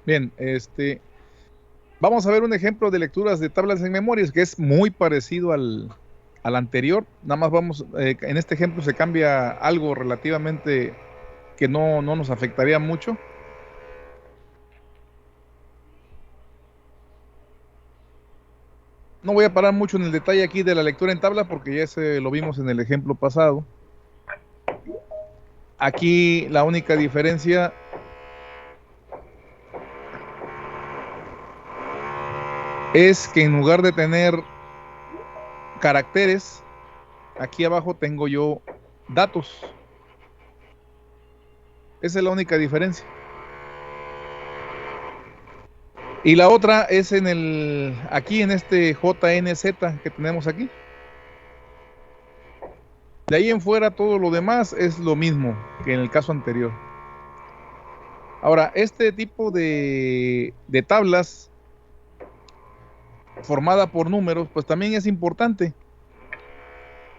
Bien, vamos a ver un ejemplo de lecturas de tablas en memorias que es muy parecido al anterior. Nada más en este ejemplo se cambia algo relativamente que no nos afectaría mucho. No voy a parar mucho en el detalle aquí de la lectura en tabla porque ya lo vimos en el ejemplo pasado. Aquí la única diferencia es que en lugar de tener caracteres, aquí abajo tengo yo datos. Esa es la única diferencia. Y la otra es aquí en este JNZ que tenemos aquí. De ahí en fuera todo lo demás es lo mismo que en el caso anterior. Ahora, este tipo de tablas formada por números, pues también es importante,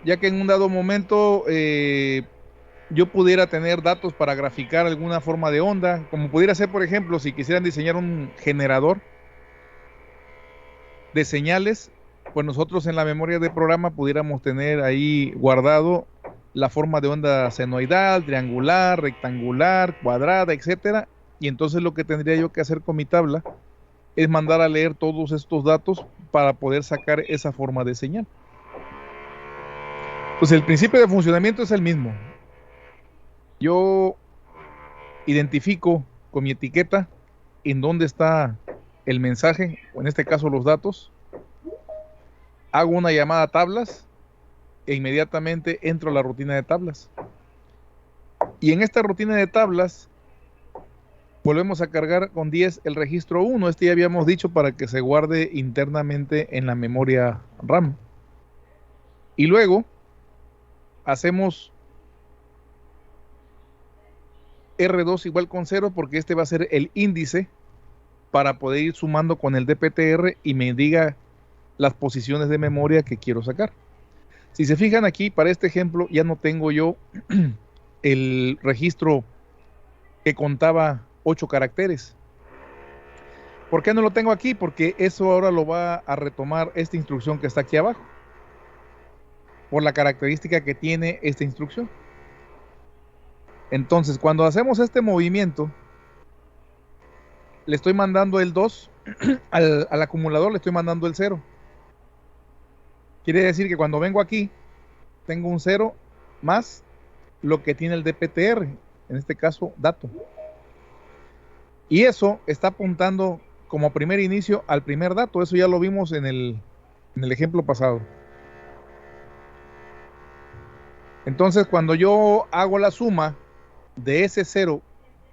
ya que en un dado momento yo pudiera tener datos para graficar alguna forma de onda, como pudiera ser, por ejemplo, si quisieran diseñar un generador de señales, pues nosotros en la memoria de programa pudiéramos tener ahí guardado la forma de onda senoidal, triangular, rectangular, cuadrada, etcétera. Y entonces lo que tendría yo que hacer con mi tabla es mandar a leer todos estos datos para poder sacar esa forma de señal. Pues el principio de funcionamiento es el mismo. Yo identifico con mi etiqueta en dónde está el mensaje, o en este caso los datos. Hago una llamada a tablas e inmediatamente entro a la rutina de tablas. Y en esta rutina de tablas volvemos a cargar con 10 el registro 1. Ya habíamos dicho para que se guarde internamente en la memoria RAM. Y luego hacemos R2 igual con 0 porque este va a ser el índice para poder ir sumando con el DPTR y me diga las posiciones de memoria que quiero sacar. Si se fijan aquí, para este ejemplo ya no tengo yo el registro que contaba 8 caracteres. ¿Por qué no lo tengo aquí? Porque eso ahora lo va a retomar esta instrucción que está aquí abajo, por la característica que tiene esta instrucción. Entonces, cuando hacemos este movimiento, le estoy mandando el 2 al acumulador, le estoy mandando el 0. Quiere decir que cuando vengo aquí, tengo un 0 más lo que tiene el DPTR, en este caso, dato. Y eso está apuntando como primer inicio al primer dato. Eso ya lo vimos en el ejemplo pasado. Entonces, cuando yo hago la suma de ese 0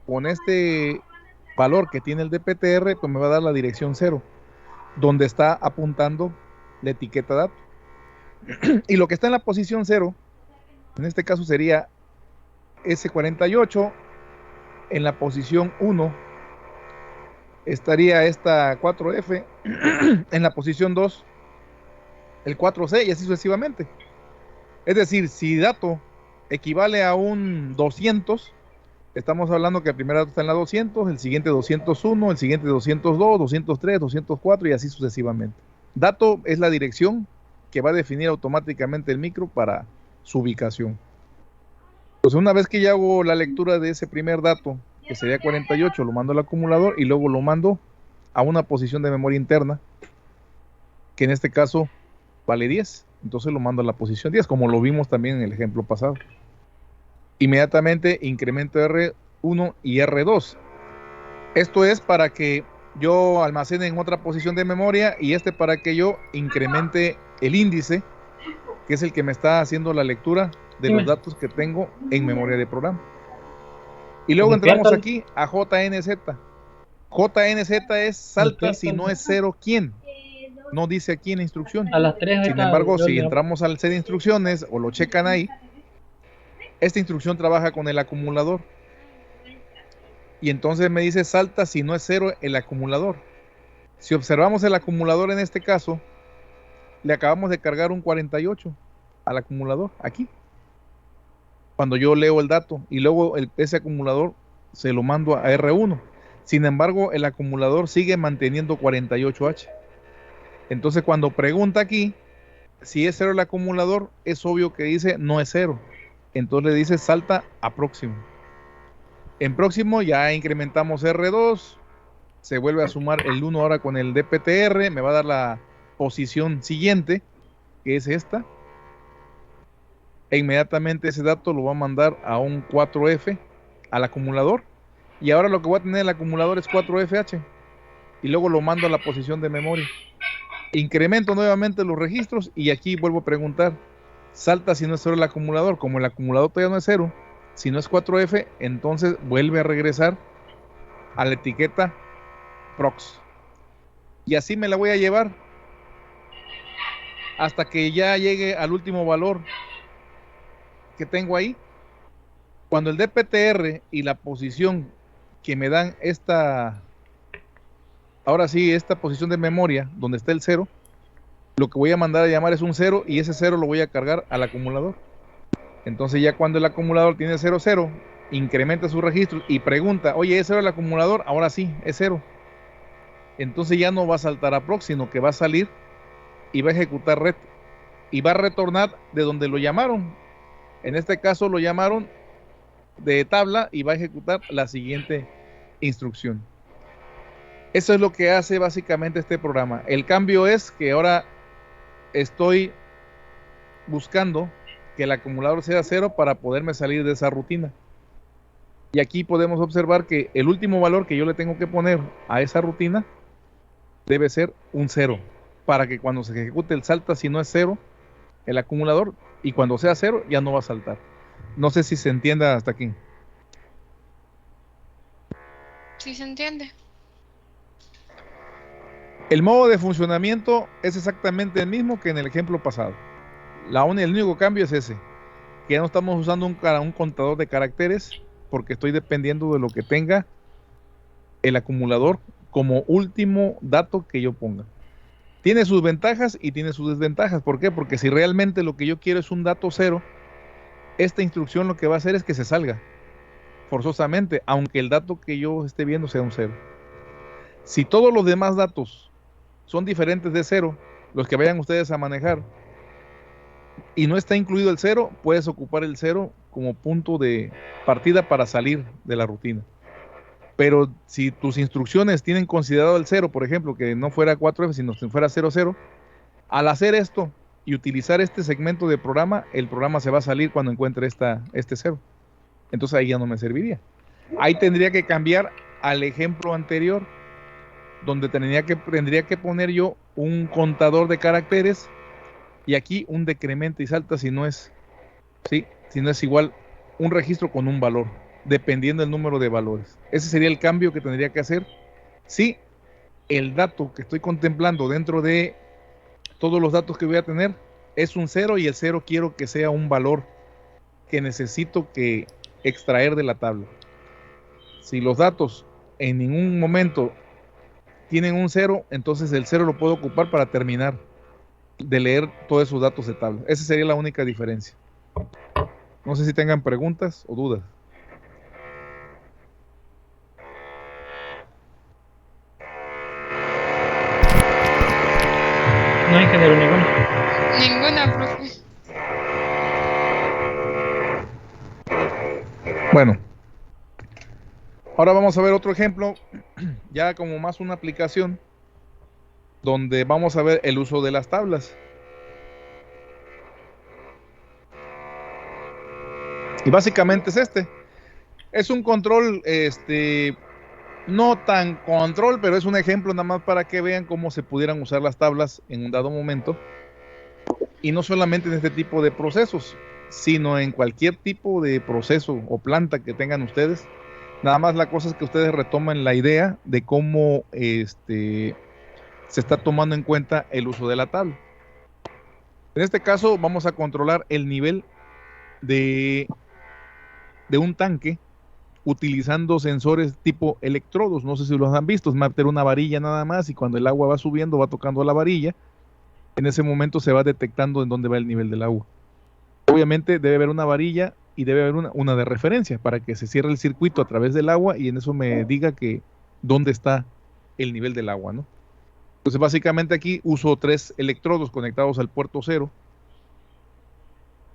con este valor que tiene el DPTR, pues me va a dar la dirección 0, donde está apuntando la etiqueta dato. Y lo que está en la posición 0, en este caso sería S48, en la posición 1 estaría esta 4F, en la posición 2 el 4C y así sucesivamente. Es decir, si dato equivale a un 200, estamos hablando que el primer dato está en la 200, el siguiente 201, el siguiente 202, 203, 204 y así sucesivamente. Dato es la dirección que va a definir automáticamente el micro para su ubicación. Pues una vez que ya hago la lectura de ese primer dato, que sería 48, lo mando al acumulador y luego lo mando a una posición de memoria interna, que en este caso vale 10. Entonces lo mando a la posición 10, como lo vimos también en el ejemplo pasado. Inmediatamente incremento R1 y R2. Esto es para que yo almacene en otra posición de memoria y para que yo incremente el índice, que es el que me está haciendo la lectura de los datos que tengo en memoria de programa. Y luego entramos aquí a JNZ. JNZ es salta si no es 0, ¿quién? No dice aquí en la instrucción. A las 3 Sin embargo, si entramos al set de instrucciones o lo checan ahí, esta instrucción trabaja con el acumulador. Y entonces me dice salta si no es 0 el acumulador. Si observamos el acumulador en este caso, le acabamos de cargar un 48 al acumulador aquí, cuando yo leo el dato, y luego ese acumulador se lo mando a R1. Sin embargo, el acumulador sigue manteniendo 48H. Entonces, cuando pregunta aquí si es 0 el acumulador, es obvio que dice no es 0. Entonces le dice salta a próximo. En próximo ya incrementamos R2, se vuelve a sumar el 1 ahora con el DPTR, me va a dar la posición siguiente, que es esta. E inmediatamente ese dato lo va a mandar a un 4F al acumulador. Y ahora lo que voy a tener en el acumulador es 4FH. Y luego lo mando a la posición de memoria. Incremento nuevamente los registros y aquí vuelvo a preguntar. Salta si no es 0 el acumulador. Como el acumulador todavía no es 0, si no es 4F, entonces vuelve a regresar a la etiqueta prox. Y así me la voy a llevar hasta que ya llegue al último valor que tengo ahí. Cuando el DPTR y la posición que me dan ahora sí, esta posición de memoria, donde está el 0, lo que voy a mandar a llamar es un 0 y ese 0 lo voy a cargar al acumulador. Entonces ya cuando el acumulador tiene 0, 0, incrementa sus registros y pregunta, oye, ¿es 0 el acumulador? Ahora sí, es 0. Entonces ya no va a saltar a prox, sino que va a salir y va a ejecutar ret y va a retornar de donde lo llamaron. En este caso lo llamaron de tabla y va a ejecutar la siguiente instrucción. Eso es lo que hace básicamente este programa. El cambio es que ahora estoy buscando que el acumulador sea 0 para poderme salir de esa rutina. Y aquí podemos observar que el último valor que yo le tengo que poner a esa rutina debe ser un 0, para que cuando se ejecute el salta, si no es 0 el acumulador, y cuando sea 0 ya no va a saltar. No sé si se entienda hasta aquí. Sí se entiende. El modo de funcionamiento es exactamente el mismo que en el ejemplo pasado. El único cambio es ese, que ya no estamos usando un contador de caracteres, porque estoy dependiendo de lo que tenga el acumulador como último dato que yo ponga. Tiene sus ventajas y tiene sus desventajas. ¿Por qué? Porque si realmente lo que yo quiero es un dato 0, esta instrucción lo que va a hacer es que se salga forzosamente, aunque el dato que yo esté viendo sea un 0. Si todos los demás datos son diferentes de 0, los que vayan ustedes a manejar, y no está incluido el 0, puedes ocupar el 0 como punto de partida para salir de la rutina. Pero si tus instrucciones tienen considerado el 0, por ejemplo, que no fuera 4F, sino que fuera 0, 0, al hacer esto y utilizar este segmento de programa, el programa se va a salir cuando encuentre este 0. Entonces ahí ya no me serviría. Ahí tendría que cambiar al ejemplo anterior, donde tendría que poner yo un contador de caracteres y aquí un decrementa y salta si no es igual un registro con un valor, dependiendo del número de valores. Ese sería el cambio que tendría que hacer si el dato que estoy contemplando dentro de todos los datos que voy a tener es un 0 y el 0 quiero que sea un valor que necesito que extraer de la tabla. Si los datos en ningún momento tienen un 0, entonces el 0 lo puedo ocupar para terminar de leer todos esos datos de tabla. Esa sería la única diferencia. No sé si tengan preguntas o dudas. No, ingeniero, ninguno. Ninguna, profe. Bueno, ahora vamos a ver otro ejemplo, ya como más una aplicación, donde vamos a ver el uso de las tablas. Y básicamente es es un control, no tan control, pero es un ejemplo nada más para que vean cómo se pudieran usar las tablas en un dado momento. Y no solamente en este tipo de procesos, sino en cualquier tipo de proceso o planta que tengan ustedes. Nada más la cosa es que ustedes retoman la idea de cómo se está tomando en cuenta el uso de la tabla. En este caso vamos a controlar el nivel de un tanque utilizando sensores tipo electrodos. No sé si los han visto, es meter una varilla nada más y cuando el agua va subiendo va tocando la varilla. En ese momento se va detectando en dónde va el nivel del agua. Obviamente debe haber una varilla y debe haber una de referencia para que se cierre el circuito a través del agua y en eso me diga que dónde está el nivel del agua, ¿no? Entonces básicamente aquí uso 3 electrodos conectados al puerto 0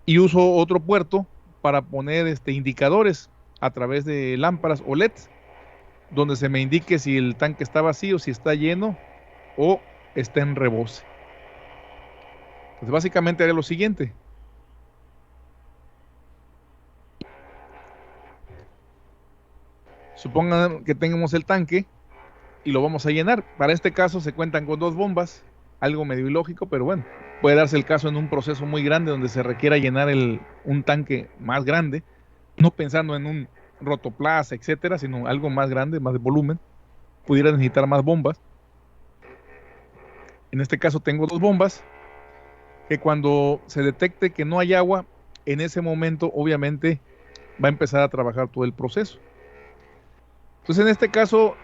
y uso otro puerto para poner indicadores a través de lámparas o LEDs donde se me indique si el tanque está vacío, si está lleno o está en rebose. Entonces básicamente haré lo siguiente. Supongan que tengamos el tanque y lo vamos a llenar. Para este caso se cuentan con 2 bombas, algo medio ilógico, pero bueno, puede darse el caso en un proceso muy grande donde se requiera llenar un tanque más grande, no pensando en un rotoplas, etcétera, sino algo más grande, más de volumen, pudiera necesitar más bombas. En este caso tengo 2 bombas que cuando se detecte que no hay agua, en ese momento obviamente va a empezar a trabajar todo el proceso. Entonces en este caso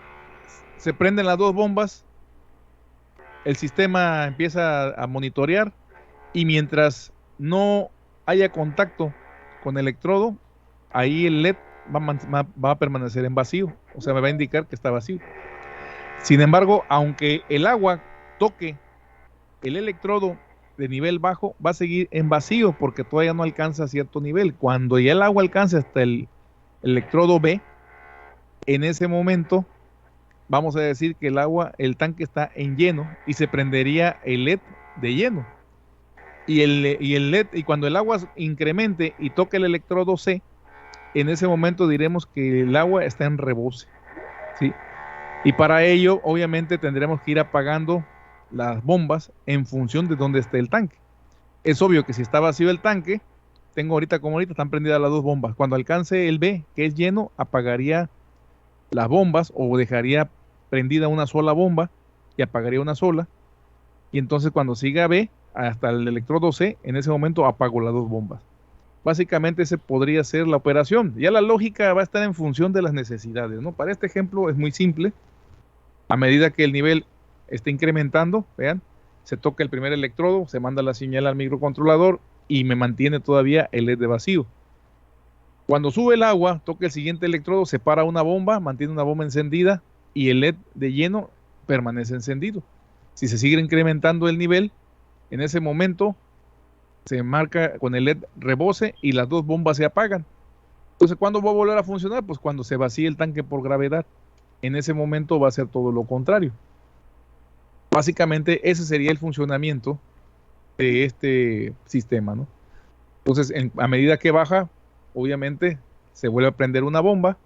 se prenden las 2 bombas, el sistema empieza a monitorear y mientras no haya contacto con el electrodo, ahí el LED va a permanecer en vacío, o sea, me va a indicar que está vacío. Sin embargo, aunque el agua toque el electrodo de nivel bajo, va a seguir en vacío porque todavía no alcanza cierto nivel. Cuando ya el agua alcance hasta el electrodo B, en ese momento vamos a decir que el tanque está en lleno y se prendería el LED de lleno. Y el LED, y cuando el agua incremente y toque el electrodo C, en ese momento diremos que el agua está en rebose, ¿sí? Y para ello, obviamente, tendremos que ir apagando las bombas en función de dónde esté el tanque. Es obvio que si está vacío el tanque, tengo ahorita como ahorita están prendidas las 2 bombas. Cuando alcance el B, que es lleno, apagaría las bombas o dejaría prendida una sola bomba y apagaría una sola. Y entonces cuando siga B hasta el electrodo C, en ese momento apago las 2 bombas. Básicamente ese podría ser la operación. Ya la lógica va a estar en función de las necesidades, ¿no? Para este ejemplo es muy simple. A medida que el nivel esté incrementando, vean, se toca el primer electrodo, se manda la señal al microcontrolador y me mantiene todavía el LED de vacío. Cuando sube el agua, toca el siguiente electrodo, se para una bomba, mantiene una bomba encendida y el LED de lleno permanece encendido. Si se sigue incrementando el nivel, en ese momento se marca con el LED rebose y las 2 bombas se apagan. Entonces, ¿cuándo va a volver a funcionar? Pues cuando se vacíe el tanque por gravedad. En ese momento va a ser todo lo contrario. Básicamente ese sería el funcionamiento de este sistema, ¿no? Entonces, a medida que baja, obviamente se vuelve a prender una bomba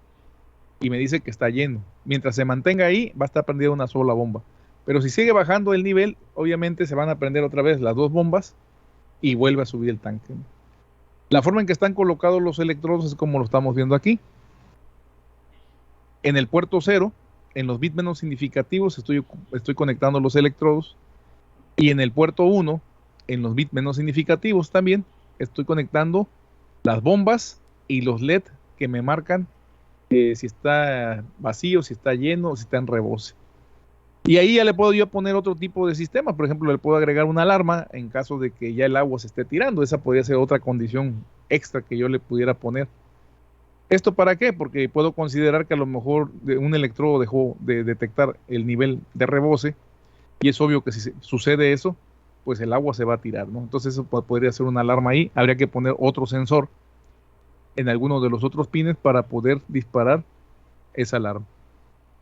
y me dice que está lleno. Mientras se mantenga ahí, va a estar prendida una sola bomba. Pero si sigue bajando el nivel, obviamente se van a prender otra vez las 2 bombas y vuelve a subir el tanque, ¿no? La forma en que están colocados los electrodos es como lo estamos viendo aquí. En el puerto 0, en los bits menos significativos, estoy conectando los electrodos. Y en el puerto 1, en los bits menos significativos también, estoy conectando las bombas y los LED que me marcan si está vacío, si está lleno, si está en rebose. Y ahí ya le puedo yo poner otro tipo de sistema. Por ejemplo, le puedo agregar una alarma en caso de que ya el agua se esté tirando. Esa podría ser otra condición extra que yo le pudiera poner. ¿Esto para qué? Porque puedo considerar que a lo mejor un electrodo dejó de detectar el nivel de rebose y es obvio que si sucede eso, pues el agua se va a tirar, ¿no? Entonces eso podría ser una alarma ahí. Habría que poner otro sensor en alguno de los otros pines para poder disparar esa alarma.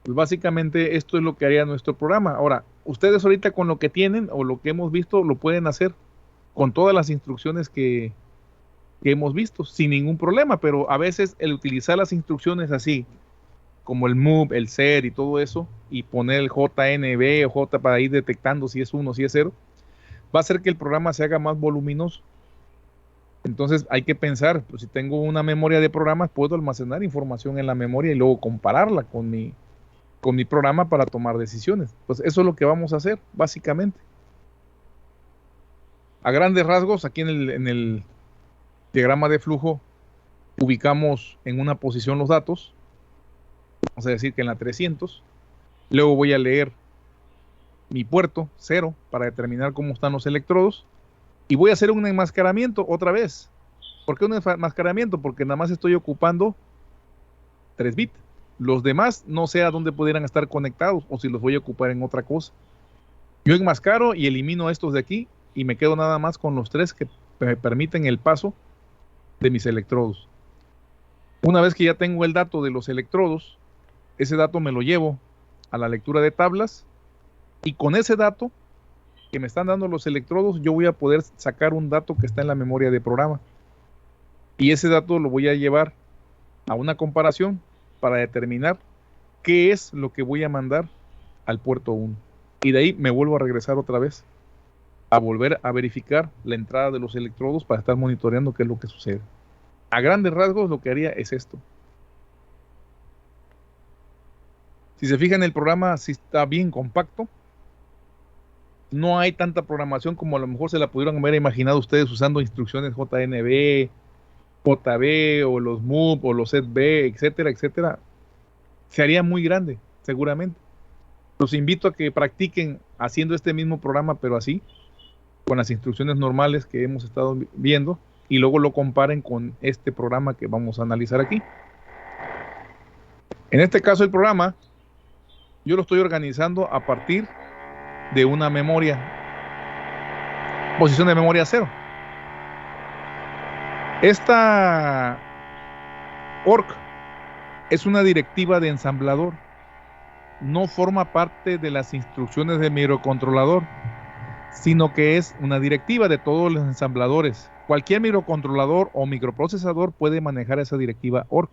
Pues básicamente esto es lo que haría nuestro programa. Ahora, ustedes ahorita con lo que tienen o lo que hemos visto lo pueden hacer con todas las instrucciones que hemos visto sin ningún problema, pero a veces el utilizar las instrucciones así, como el move, el set y todo eso, y poner el JNB o J para ir detectando si es 1, si es 0, va a hacer que el programa se haga más voluminoso. Entonces hay que pensar, pues, si tengo una memoria de programas, puedo almacenar información en la memoria y luego compararla con mi programa para tomar decisiones. Pues eso es lo que vamos a hacer, básicamente. A grandes rasgos, aquí en el diagrama de flujo, ubicamos en una posición los datos. Vamos a decir que en la 300. Luego voy a leer mi puerto 0 para determinar cómo están los electrodos. Y voy a hacer un enmascaramiento otra vez. ¿Por qué un enmascaramiento? Porque nada más estoy ocupando 3 bits. Los demás no sé a dónde pudieran estar conectados o si los voy a ocupar en otra cosa. Yo enmascaro y elimino estos de aquí y me quedo nada más con los 3 que me permiten el paso de mis electrodos. Una vez que ya tengo el dato de los electrodos, ese dato me lo llevo a la lectura de tablas y con ese dato que me están dando los electrodos yo voy a poder sacar un dato que está en la memoria de programa y ese dato lo voy a llevar a una comparación para determinar qué es lo que voy a mandar al puerto 1 y de ahí me vuelvo a regresar otra vez a volver a verificar la entrada de los electrodos para estar monitoreando qué es lo que sucede. A grandes rasgos lo que haría es esto. Si se fijan, el programa sí está bien compacto. No hay tanta programación como a lo mejor se la pudieron haber imaginado ustedes usando instrucciones JNB, JB o los MOV o los SETB, etcétera, etcétera. Se haría muy grande, seguramente. Los invito a que practiquen haciendo este mismo programa, pero así, con las instrucciones normales que hemos estado viendo, y luego lo comparen con este programa que vamos a analizar aquí. En este caso el programa yo lo estoy organizando a partir de una memoria, posición de memoria 0. Esta ORC es una directiva de ensamblador, no forma parte de las instrucciones del microcontrolador, sino que es una directiva de todos los ensambladores. Cualquier microcontrolador o microprocesador puede manejar esa directiva ORC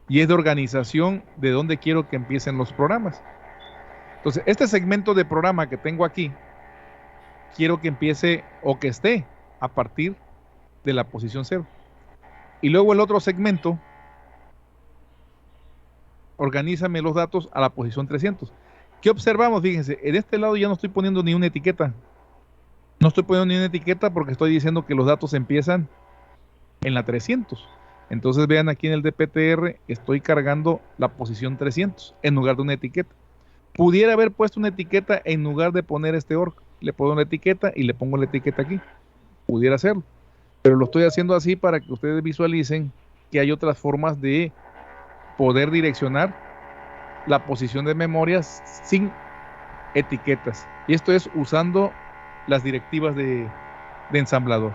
y es de organización de donde quiero que empiecen los programas. Entonces, este segmento de programa que tengo aquí, quiero que empiece o que esté a partir de la posición 0. Y luego el otro segmento, organízame los datos a la posición 300. ¿Qué observamos? Fíjense, en este lado ya no estoy poniendo ni una etiqueta. No estoy poniendo ni una etiqueta porque estoy diciendo que los datos empiezan en la 300. Entonces vean aquí en el DPTR, estoy cargando la posición 300 en lugar de una etiqueta. Pudiera haber puesto una etiqueta en lugar de poner este ORC. Le pongo una etiqueta y le pongo la etiqueta aquí. Pudiera hacerlo. Pero lo estoy haciendo así para que ustedes visualicen que hay otras formas de poder direccionar la posición de memorias sin etiquetas. Y esto es usando las directivas de ensamblador.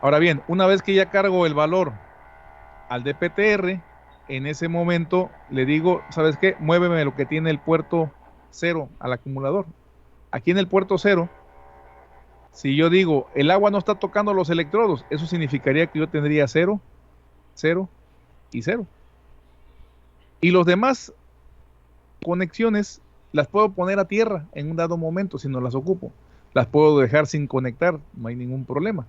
Ahora bien, una vez que ya cargo el valor al DPTR, en ese momento le digo, ¿sabes qué? Muéveme lo que tiene el puerto 0 al acumulador. Aquí en el puerto 0, si yo digo, el agua no está tocando los electrodos, eso significaría que yo tendría 0, 0 y 0. Y los demás conexiones las puedo poner a tierra en un dado momento si no las ocupo. Las puedo dejar sin conectar, no hay ningún problema.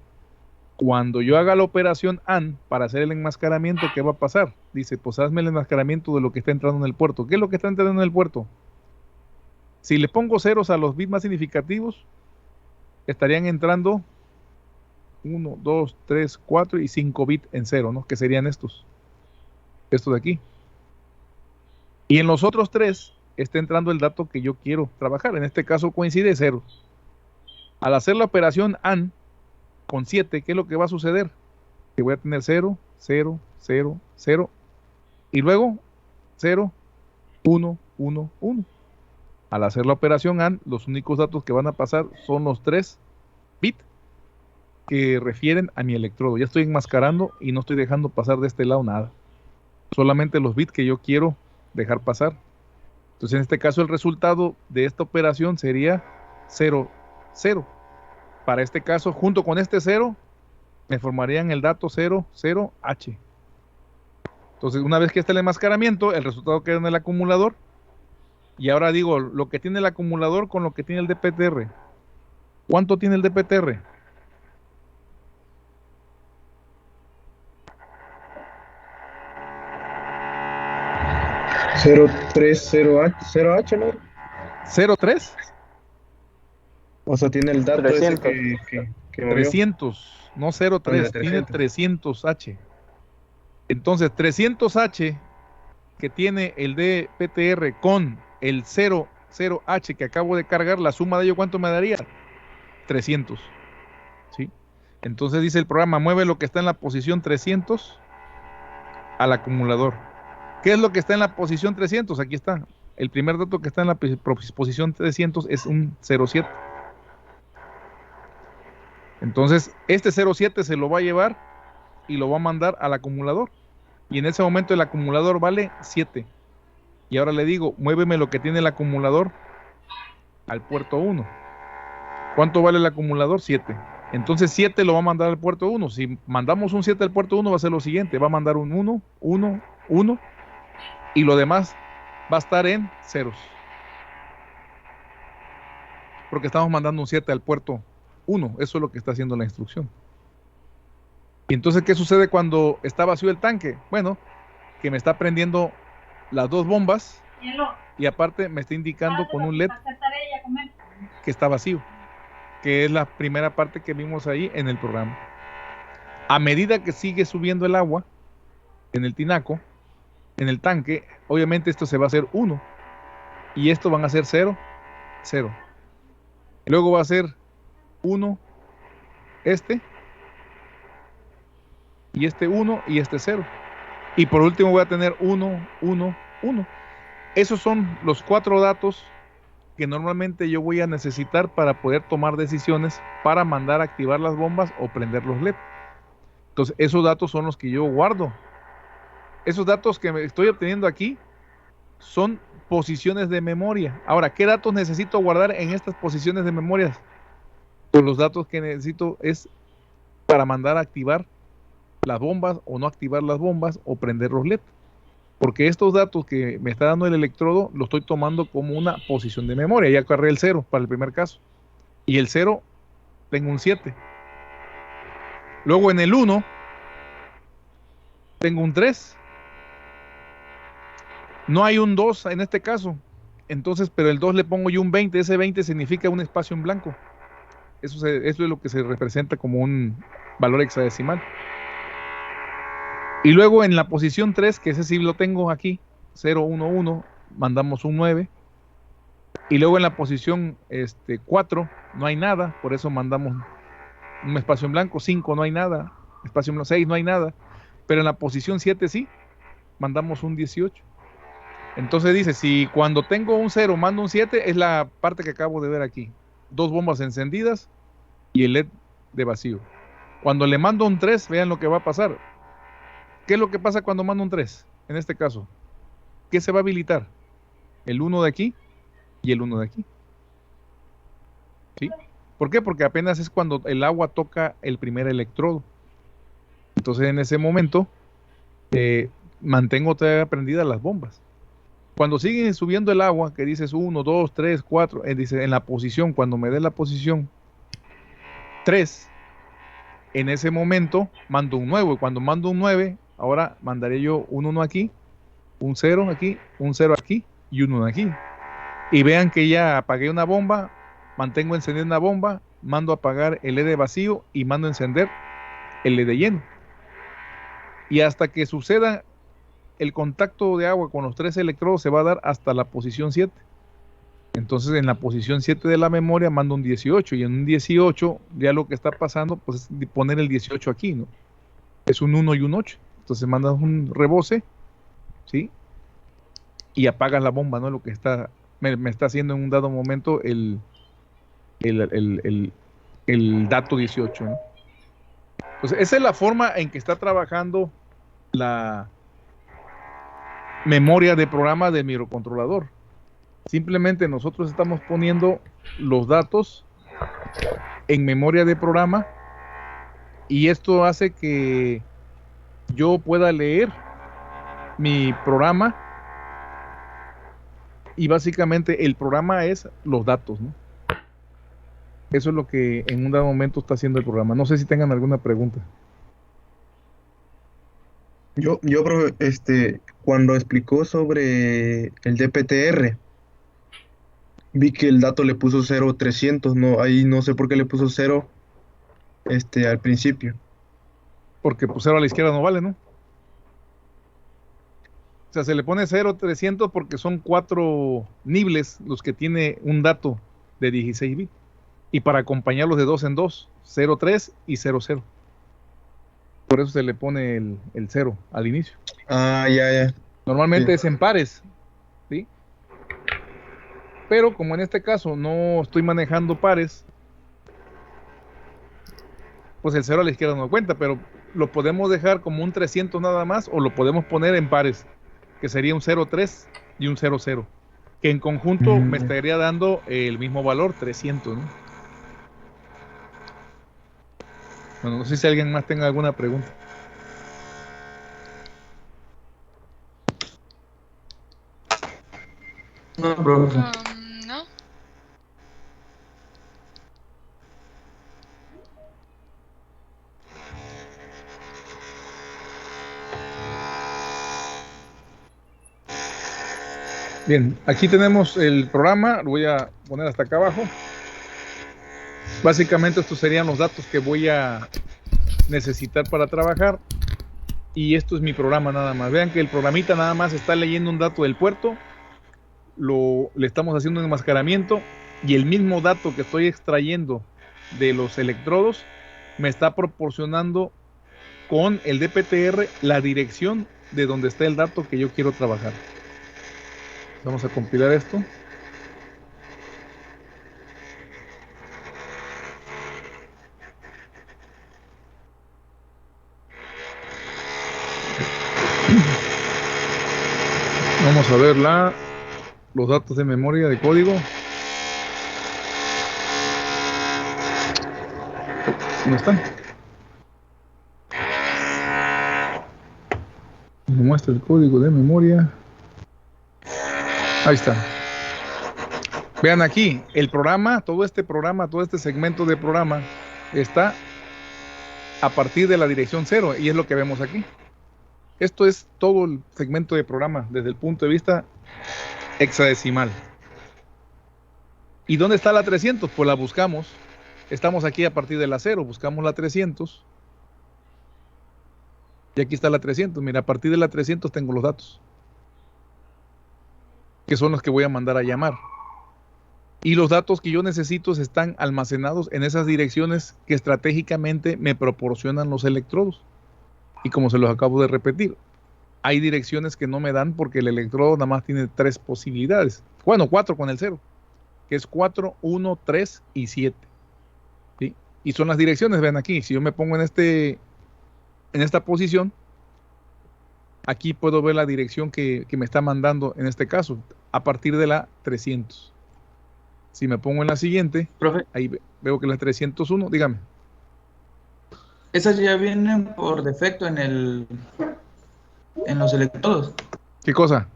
Cuando yo haga la operación AND para hacer el enmascaramiento, ¿qué va a pasar? Dice, pues hazme el enmascaramiento de lo que está entrando en el puerto. ¿Qué es lo que está entrando en el puerto? Si le pongo ceros a los bits más significativos, estarían entrando 1, 2, 3, 4 y 5 bits en 0, ¿no? Que serían estos de aquí. Y en los otros 3 está entrando el dato que yo quiero trabajar. En este caso coincide 0. Al hacer la operación AND con 7, ¿qué es lo que va a suceder? Que voy a tener 0, 0, 0, 0 y luego 0, 1, 1, 1. Al hacer la operación AND, los únicos datos que van a pasar son los 3 bits que refieren a mi electrodo. Ya estoy enmascarando y no estoy dejando pasar de este lado nada. Solamente los bits que yo quiero dejar pasar. Entonces en este caso el resultado de esta operación sería 0, 0. Para este caso, junto con este 0, me formarían el dato 0, 0, H. Entonces, una vez que está el enmascaramiento, el resultado queda en el acumulador. Y ahora digo, lo que tiene el acumulador con lo que tiene el DPTR. ¿Cuánto tiene el DPTR? Cero 0H, ¿no? 0,3. O sea, tiene el dato 300. ese que movió. 300, no 0,3, tiene 300H. Entonces, 300H que tiene el DPTR con el 00H que acabo de cargar, la suma de ello, ¿cuánto me daría? 300. ¿Sí? Entonces dice el programa, mueve lo que está en la posición 300 al acumulador. ¿Qué es lo que está en la posición 300? Aquí está. El primer dato que está en la posición 300 es un 07. Entonces, este 07 se lo va a llevar y lo va a mandar al acumulador. Y en ese momento el acumulador vale 7. Y ahora le digo, muéveme lo que tiene el acumulador al puerto 1. ¿Cuánto vale el acumulador? 7. Entonces 7 lo va a mandar al puerto 1. Si mandamos un 7 al puerto 1 va a ser lo siguiente. Va a mandar un 1, 1, 1. Y lo demás va a estar en ceros. Porque estamos mandando un 7 al puerto 1. Eso es lo que está haciendo la instrucción. Y entonces, ¿qué sucede cuando está vacío el tanque? Bueno, que me está prendiendo las dos bombas y aparte me está indicando con un LED que está vacío, que es la primera parte que vimos ahí en el programa. A medida que sigue subiendo el agua en el tinaco, en el tanque, obviamente esto se va a hacer 1 y esto van a ser 0, 0. Luego va a ser 1 este y este 1 y este 0. Y por último voy a tener 1, 1, 1. Esos son los 4 datos que normalmente yo voy a necesitar para poder tomar decisiones para mandar a activar las bombas o prender los LED. Entonces, esos datos son los que yo guardo. Esos datos que me estoy obteniendo aquí son posiciones de memoria. Ahora, ¿qué datos necesito guardar en estas posiciones de memoria? Pues los datos que necesito es para mandar a activar las bombas o no activar las bombas o prender los LED. Porque estos datos que me está dando el electrodo los estoy tomando como una posición de memoria. Ya agarré el 0 para el primer caso. Y el 0 tengo un 7. Luego en el 1 tengo un 3. No hay un 2 en este caso. Entonces, pero el 2 le pongo yo un 20. Ese 20 significa un espacio en blanco. Eso es lo que se representa como un valor hexadecimal. Y luego en la posición 3, que ese sí lo tengo aquí, 0, 1, 1, mandamos un 9. Y luego en la posición 4 no hay nada, por eso mandamos un espacio en blanco. 5 no hay nada, espacio en blanco. 6 no hay nada. Pero en la posición 7 sí, mandamos un 18. Entonces dice, si cuando tengo un 0 mando un 7, es la parte que acabo de ver aquí. 2 bombas encendidas y el LED de vacío. Cuando le mando un 3, vean lo que va a pasar. ¿Qué es lo que pasa cuando mando un 3? En este caso, ¿qué se va a habilitar? El 1 de aquí y el 1 de aquí. ¿Sí? ¿Por qué? Porque apenas es cuando el agua toca el primer electrodo. Entonces en ese momento mantengo todavía prendidas las bombas. Cuando sigue subiendo el agua, que dices 1, 2, 3, 4, dice en la posición, cuando me dé la posición 3, en ese momento mando un 9. Y cuando mando un 9, ahora mandaré yo un 1 aquí, un 0 aquí, un 0 aquí y un 1 aquí. Y vean que ya apagué una bomba, mantengo encendida una bomba, mando a apagar el LED vacío y mando a encender el LED lleno. Y hasta que suceda el contacto de agua con los 3 electrodos se va a dar hasta la posición 7. Entonces en la posición 7 de la memoria mando un 18 y en un 18 ya lo que está pasando pues es poner el 18 aquí, ¿no? Es un 1 y un 8. Entonces mandas un rebose, ¿sí? Y apagas la bomba, ¿no? Lo que está me está haciendo en un dado momento el dato 18, ¿no? Entonces esa es la forma en que está trabajando la memoria de programa del microcontrolador. Simplemente nosotros estamos poniendo los datos en memoria de programa y esto hace que yo pueda leer mi programa y básicamente el programa es los datos, ¿no? Eso es lo que en un dado momento está haciendo el programa. No sé si tengan alguna pregunta. Profe, cuando explicó sobre el DPTR, vi que el dato le puso 0300, no, ahí no sé por qué le puso 0 al principio. Porque pues 0 a la izquierda no vale, ¿no? sea, se le pone 0300 porque son 4 nibles los que tiene un dato de 16 bits. Y para acompañarlos de 2 en 2, 03 y 00. Por eso se le pone el 0 al inicio. Ah, ya. Normalmente Sí. es en pares, ¿sí? Pero como en este caso no estoy manejando pares, pues el 0 a la izquierda no cuenta, pero lo podemos dejar como un 300 nada más, o lo podemos poner en pares, que sería un 03 y un 00, que en conjunto me estaría dando el mismo valor, 300, ¿no? Bueno, no sé si alguien más tenga alguna pregunta. No, profe. No. Bien, aquí tenemos el programa, lo voy a poner hasta acá abajo. Básicamente estos serían los datos que voy a necesitar para trabajar, y esto es mi programa nada más. Vean que el programita nada más está leyendo un dato del puerto, le estamos haciendo un enmascaramiento, y el mismo dato que estoy extrayendo de los electrodos me está proporcionando con el DPTR la dirección de donde está el dato que yo quiero trabajar. Vamos a compilar esto. Vamos a ver los datos de memoria de código. ¿Dónde están? Me muestra el código de memoria. Ahí está. Vean aquí, el programa, todo este segmento de programa está a partir de la dirección 0, y es lo que vemos aquí. Esto es todo el segmento de programa desde el punto de vista hexadecimal. ¿Y dónde está la 300? Pues la buscamos. Estamos aquí a partir de la 0, buscamos la 300. Y aquí está la 300. Mira, a partir de la 300 tengo los datos, que son los que voy a mandar a llamar. Y los datos que yo necesito están almacenados en esas direcciones que estratégicamente me proporcionan los electrodos. Y como se los acabo de repetir, hay direcciones que no me dan porque el electrodo nada más tiene 3 posibilidades. Bueno, 4 con el 0, que es 4, 1, 3 y 7. ¿Sí? Y son las direcciones, ven aquí, si yo me pongo en esta posición, aquí puedo ver la dirección que me está mandando en este caso, a partir de la 300. Si me pongo en la siguiente, Profe, ahí veo que la 301, dígame. esas ya vienen por defecto en los electrodos. ¿Qué cosa?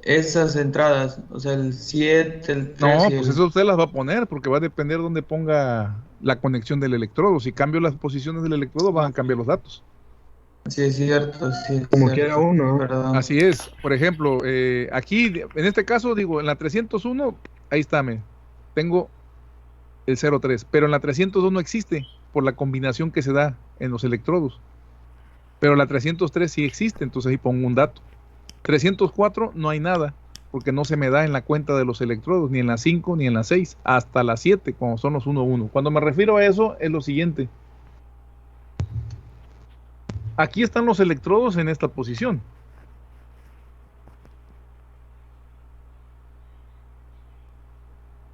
Esas entradas, o sea, el 7, el 3 No, y pues el... eso usted las va a poner porque va a depender dónde ponga la conexión del electrodo. Si cambio las posiciones del electrodo, van a cambiar los datos. Sí, es cierto, sí, es Como cierto. quiera uno. Perdón. Así es. Por ejemplo, aquí, en este caso, digo, en la 301, ahí está, tengo el 03, pero en la 302 no existe por la combinación que se da en los electrodos. Pero la 303 sí existe, entonces ahí pongo un dato. 304 no hay nada, porque no se me da en la cuenta de los electrodos, ni en la 5 ni en la 6, hasta la 7, cuando son los 1-1. Cuando me refiero a eso, es lo siguiente. Aquí están los electrodos en esta posición.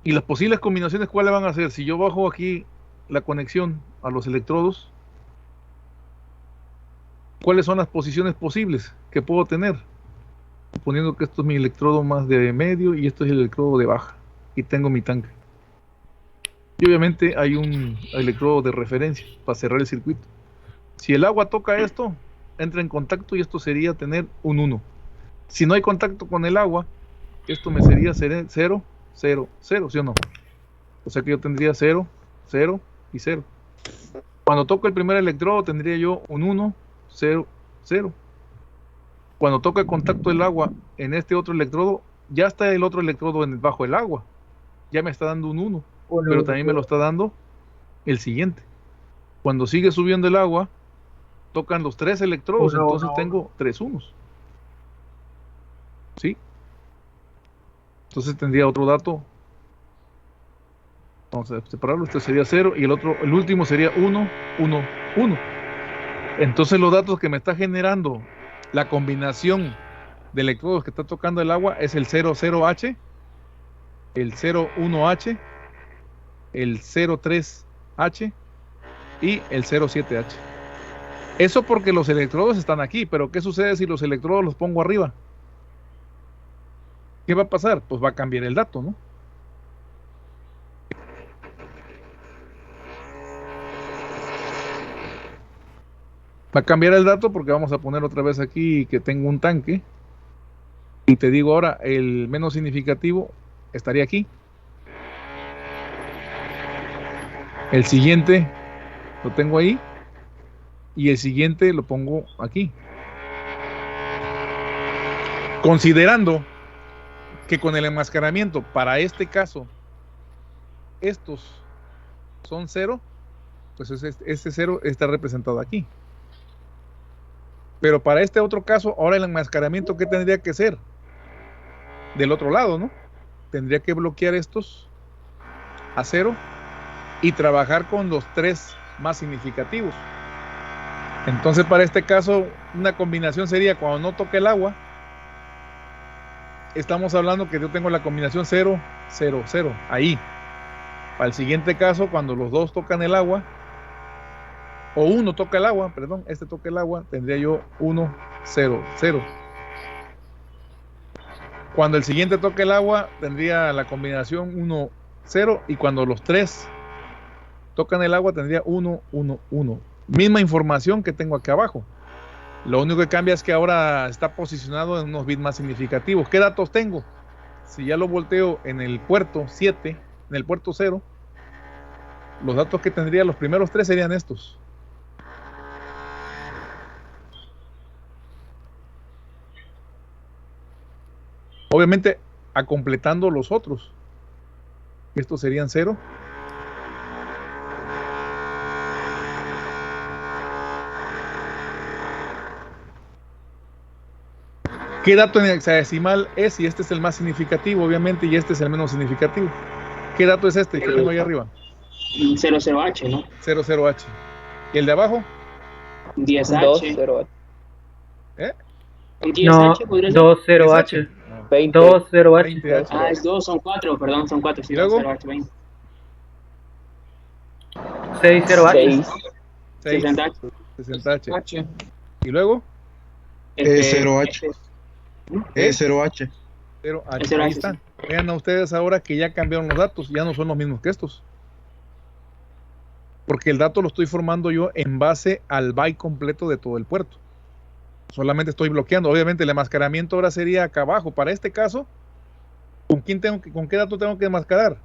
Y las posibles combinaciones, ¿cuáles van a ser? Si yo bajo aquí la conexión a los electrodos, ¿cuáles son las posiciones posibles que puedo tener? Suponiendo que esto es mi electrodo más de medio y esto es el electrodo de baja, y tengo mi tanque. Y obviamente hay un electrodo de referencia para cerrar el circuito. Si el agua toca esto, entra en contacto y esto sería tener un 1. Si no hay contacto con el agua, esto me sería 0, 0, 0, ¿sí o no? O sea que yo tendría 0, 0 y 0. Cuando toco el primer electrodo tendría yo un 1, 0, 0. Cuando toca el contacto del agua en este otro electrodo, ya está el otro electrodo bajo el agua. Ya me está dando un 1, pero también me lo está dando el siguiente. Cuando sigue subiendo el agua, tocan los 3 electrodos, Uno, entonces uno, tengo 3 unos. ¿Sí? Entonces tendría otro dato. Vamos a separarlo, este sería 0 y el último sería 1, 1, 1. Entonces los datos que me está generando la combinación de electrodos que está tocando el agua es el 00H, el 01H, el 03H y el 07H. Eso porque los electrodos están aquí, pero ¿qué sucede si los electrodos los pongo arriba? ¿Qué va a pasar? Pues va a cambiar el dato, ¿no? Va a cambiar el dato porque vamos a poner otra vez aquí que tengo un tanque. Y te digo ahora, el menos significativo estaría aquí. El siguiente lo tengo ahí. Y el siguiente lo pongo aquí. Considerando que con el enmascaramiento, para este caso, estos son 0, pues este 0 está representado aquí. Pero para este otro caso, ahora el enmascaramiento, ¿qué tendría que ser? Del otro lado, ¿no? Tendría que bloquear estos a 0 y trabajar con los 3 más significativos. Entonces, para este caso, una combinación sería cuando no toque el agua. Estamos hablando que yo tengo la combinación 0, 0, 0, ahí. Para el siguiente caso, cuando los dos tocan el agua, o uno toca el agua, perdón, este toca el agua, tendría yo 1, 0, 0. Cuando el siguiente toque el agua, tendría la combinación 1, 0, y cuando los 3 tocan el agua, tendría 1, 1, 1. Misma información que tengo aquí abajo. Lo único que cambia es que ahora está posicionado en unos bits más significativos. ¿Qué datos tengo? Si ya lo volteo en el puerto 7, en el puerto 0, los datos que tendría, los primeros 3 serían estos. Obviamente, completando los otros. Estos serían 0. ¿Qué dato en hexadecimal es? Y este es el más significativo, obviamente, y este es el menos significativo. ¿Qué dato es este que tengo ahí arriba? 00H, ¿no? 00H. ¿Y el de abajo? 10H. 20H. ¿Eh? ¿Un 10H No, podría ser? 20H. 20. 20H. 20H. Ah, es 2, son 4, perdón, son 4. Sí, ¿Y luego? 0H, 20. 60H. 6. 6. 60H. 60H. H. ¿Y luego? E0H. E0H. 0H. Ese era Ahí ese, están. Vean a ustedes ahora que ya cambiaron los datos, ya no son los mismos que estos. Porque el dato lo estoy formando yo en base al byte completo de todo el puerto. Solamente estoy bloqueando. Obviamente el enmascaramiento ahora sería acá abajo. Para este caso, ¿con qué dato tengo que enmascarar?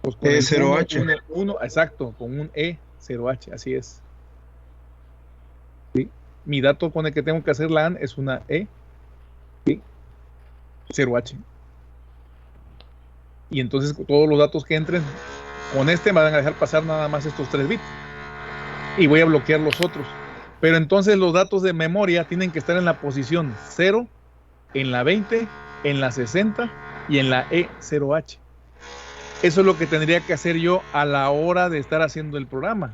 Pues con el E0H. 1, exacto, con un E0H, así es. ¿Sí? Mi dato con el que tengo que hacer la AND es una E, ¿sí? 0H. Y entonces todos los datos que entren con este me van a dejar pasar nada más estos 3 bits. Y voy a bloquear los otros. Pero entonces los datos de memoria tienen que estar en la posición 0, en la 20, en la 60 y en la E0H. Eso es lo que tendría que hacer yo a la hora de estar haciendo el programa.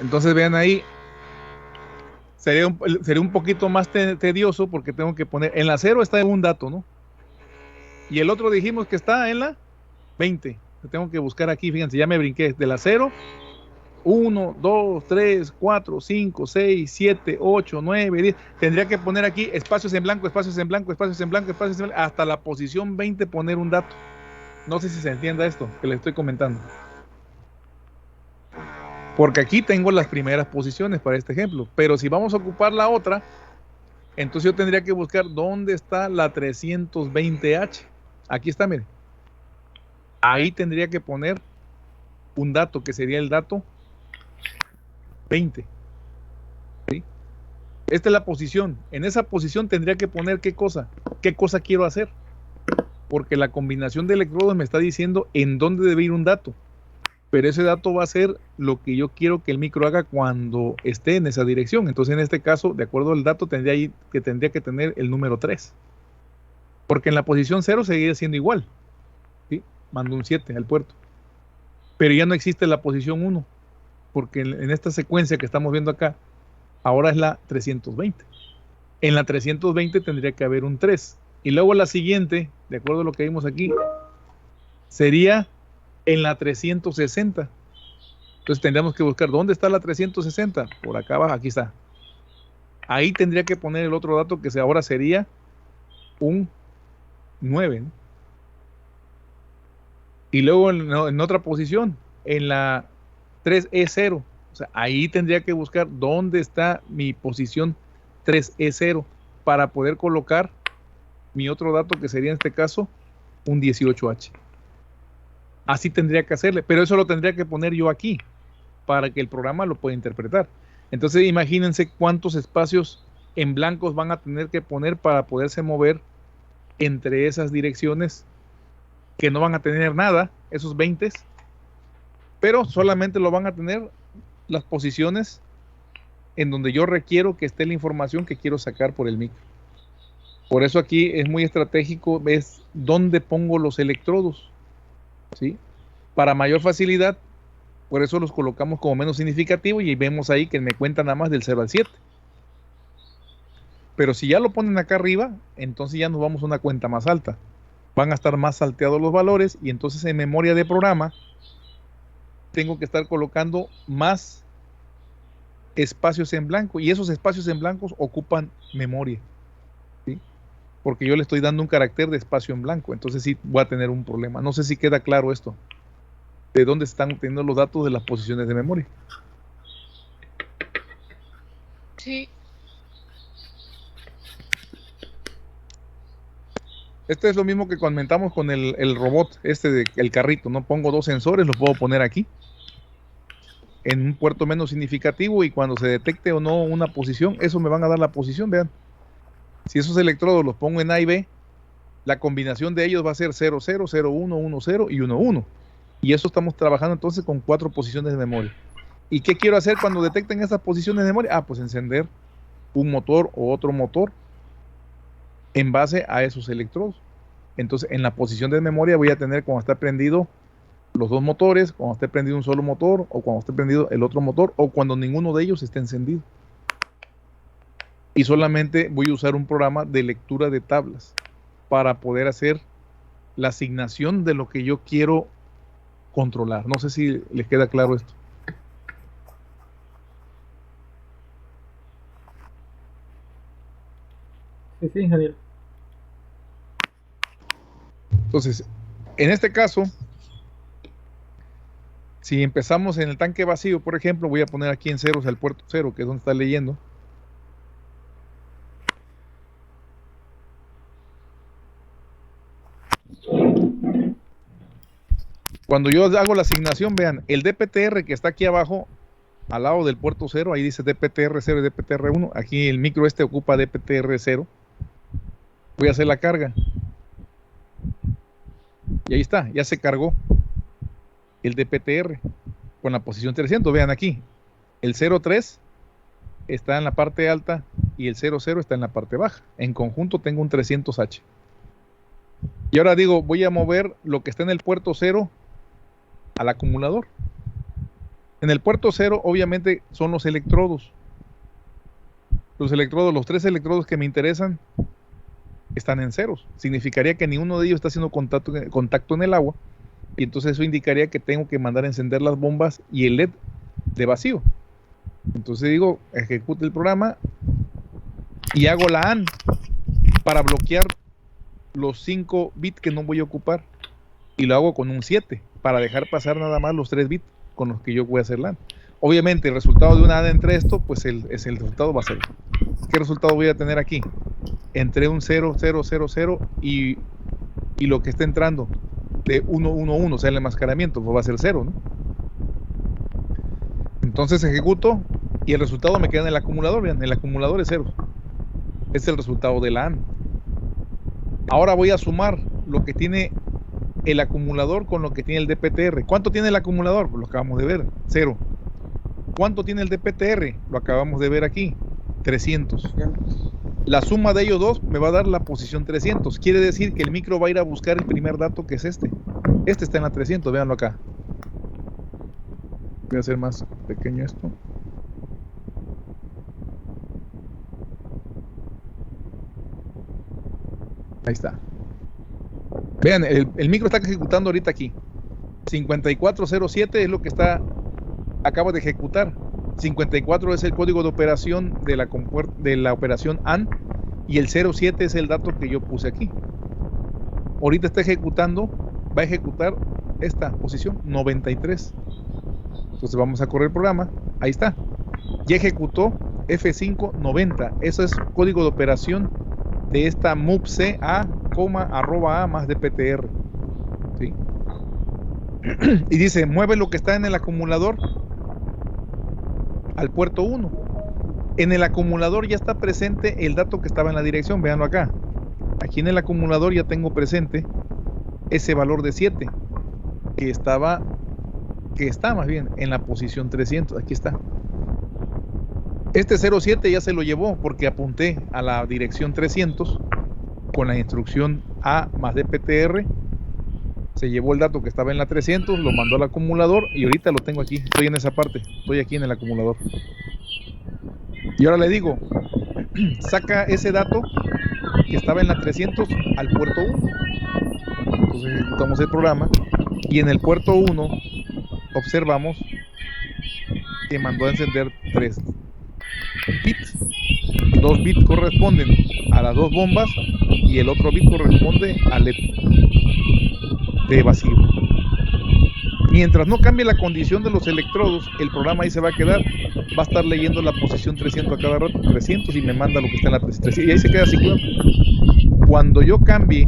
Entonces vean ahí, sería un poquito más tedioso porque tengo que poner, en la 0 está un dato, ¿no? Y el otro dijimos que está en la 20. Tengo que buscar aquí, fíjense, ya me brinqué de la 0, 1, 2, 3, 4, 5, 6, 7, 8, 9, 10. Tendría que poner aquí espacios en blanco, espacios en blanco, espacios en blanco, espacios en blanco, hasta la posición 20 poner un dato. No sé si se entienda esto que les estoy comentando. Porque aquí tengo las primeras posiciones para este ejemplo. Pero si vamos a ocupar la otra, entonces yo tendría que buscar dónde está la 320H. Aquí está, miren. Ahí tendría que poner un dato que sería el dato 20. ¿Sí? Esta es la posición. En esa posición tendría que poner qué cosa quiero hacer. Porque la combinación de electrodos me está diciendo en dónde debe ir un dato. pero ese dato va a ser lo que yo quiero que el micro haga cuando esté en esa dirección. Entonces, en este caso, de acuerdo al dato, tendría que tener el número 3. Porque en la posición 0 seguiría siendo igual. ¿Sí? Mando un 7 al puerto. Pero ya no existe la posición 1. Porque en esta secuencia que estamos viendo acá, ahora es la 320. En la 320 tendría que haber un 3. Y luego la siguiente, de acuerdo a lo que vimos aquí, sería en la 360. Entonces tendríamos que buscar dónde está la 360. Por acá abajo, aquí está. Ahí tendría que poner el otro dato que ahora sería un 9, ¿no? Y luego en otra posición, en la 3E0. O sea, ahí tendría que buscar dónde está mi posición 3E0 para poder colocar mi otro dato que sería en este caso un 18H. Así tendría que hacerle, pero eso lo tendría que poner yo aquí para que el programa lo pueda interpretar. Entonces imagínense cuántos espacios en blancos van a tener que poner para poderse mover entre esas direcciones que no van a tener nada, esos 20, pero solamente lo van a tener las posiciones en donde yo requiero que esté la información que quiero sacar por el micro. Por eso aquí es muy estratégico, es dónde pongo los electrodos, ¿sí? Para mayor facilidad, por eso los colocamos como menos significativo y vemos ahí que me cuenta nada más del 0 al 7. Pero si ya lo ponen acá arriba, entonces ya nos vamos a una cuenta más alta. Van a estar más salteados los valores y entonces en memoria de programa tengo que estar colocando más espacios en blanco y esos espacios en blancos ocupan memoria, ¿sí? Porque yo le estoy dando un carácter de espacio en blanco, entonces sí voy a tener un problema. No sé si queda claro esto, de dónde están obteniendo los datos de las posiciones de memoria. Sí. Este es lo mismo que comentamos con el robot, el carrito, ¿no? Pongo dos sensores, los puedo poner aquí, en un puerto menos significativo, y cuando se detecte o no una posición, eso me van a dar la posición, vean. Si esos electrodos los pongo en A y B, la combinación de ellos va a ser 0, 0, 0, 1, 1, 0 y 1, 1. Y eso estamos trabajando entonces con 4 posiciones de memoria. ¿Y qué quiero hacer cuando detecten esas posiciones de memoria? Pues encender un motor o otro motor en base a esos electrodos. Entonces en la posición de memoria voy a tener cuando está prendido los dos motores, cuando esté prendido un solo motor, o cuando esté prendido el otro motor, o cuando ninguno de ellos esté encendido. Y solamente voy a usar un programa de lectura de tablas para poder hacer la asignación de lo que yo quiero controlar. No sé si les queda claro esto. Sí, sí, ingeniero. Entonces, en este caso, si empezamos en el tanque vacío, por ejemplo, voy a poner aquí en ceros al puerto 0, que es donde está leyendo. Cuando yo hago la asignación, vean, el DPTR que está aquí abajo, al lado del puerto 0, ahí dice DPTR 0 y DPTR 1. Aquí el micro ocupa DPTR 0. Voy a hacer la carga. Y ahí está, ya se cargó el DPTR con la posición 300. Vean aquí, el 03 está en la parte alta y el 00 está en la parte baja. En conjunto tengo un 300H. Y ahora digo, voy a mover lo que está en el puerto 0 al acumulador. En el puerto 0 obviamente son los electrodos. Los 3 electrodos que me interesan están en ceros. Significaría que ni uno de ellos está haciendo contacto en el agua, y entonces eso indicaría que tengo que mandar a encender las bombas y el LED de vacío. Entonces digo, ejecute el programa y hago la AND para bloquear los 5 bits que no voy a ocupar, y lo hago con un 7 para dejar pasar nada más los 3 bits con los que yo voy a hacer la AND. Obviamente el resultado de una AND entre esto, pues el resultado va a ser, ¿qué resultado voy a tener aquí? Entre un 0, 0, 0, 0 y lo que está entrando de 1, 1, 1, o sea el enmascaramiento, pues va a ser 0, ¿no? Entonces ejecuto y el resultado me queda en el acumulador. Vean, el acumulador es 0. Es el resultado de la AND. Ahora voy a sumar lo que tiene el acumulador con lo que tiene el DPTR. ¿Cuánto tiene el acumulador? Pues lo acabamos de ver, 0. ¿Cuánto tiene el DPTR? Lo acabamos de ver aquí, 300. La suma de ellos dos me va a dar la posición 300. Quiere decir que el micro va a ir a buscar el primer dato, que es este. Este está en la 300, véanlo acá. Voy a hacer más pequeño esto. Ahí está. Vean, el micro está ejecutando ahorita aquí. 5407 es lo que acaba de ejecutar. 54 es el código de operación de la operación AND y el 07 es el dato que yo puse aquí. Ahorita está ejecutando, va a ejecutar esta posición 93. Entonces vamos a correr el programa. Ahí está. Ya ejecutó F590. Eso es código de operación de esta MUPC A, @A más DPTR. ¿Sí? Y dice, mueve lo que está en el acumulador al puerto 1. En el acumulador ya está presente el dato que estaba en la dirección, véanlo acá. Aquí en el acumulador ya tengo presente ese valor de 7 que está más bien en la posición 300. Aquí está. Este 07 ya se lo llevó porque apunté a la dirección 300 con la instrucción A más DPTR. Se llevó el dato que estaba en la 300, lo mandó al acumulador y ahorita lo tengo aquí. Estoy en esa parte, estoy aquí en el acumulador. Y ahora le digo, saca ese dato que estaba en la 300 al puerto 1. Entonces ejecutamos el programa y en el puerto 1 observamos que mandó a encender 3 bits. 2 bits corresponden a las 2 bombas y el otro bit corresponde al LED de vacío. Mientras no cambie la condición de los electrodos, el programa ahí se va a quedar. Va a estar leyendo la posición 300 a cada rato, 300, y me manda lo que está en la 300. Y ahí se queda ciclando. Cuando yo cambie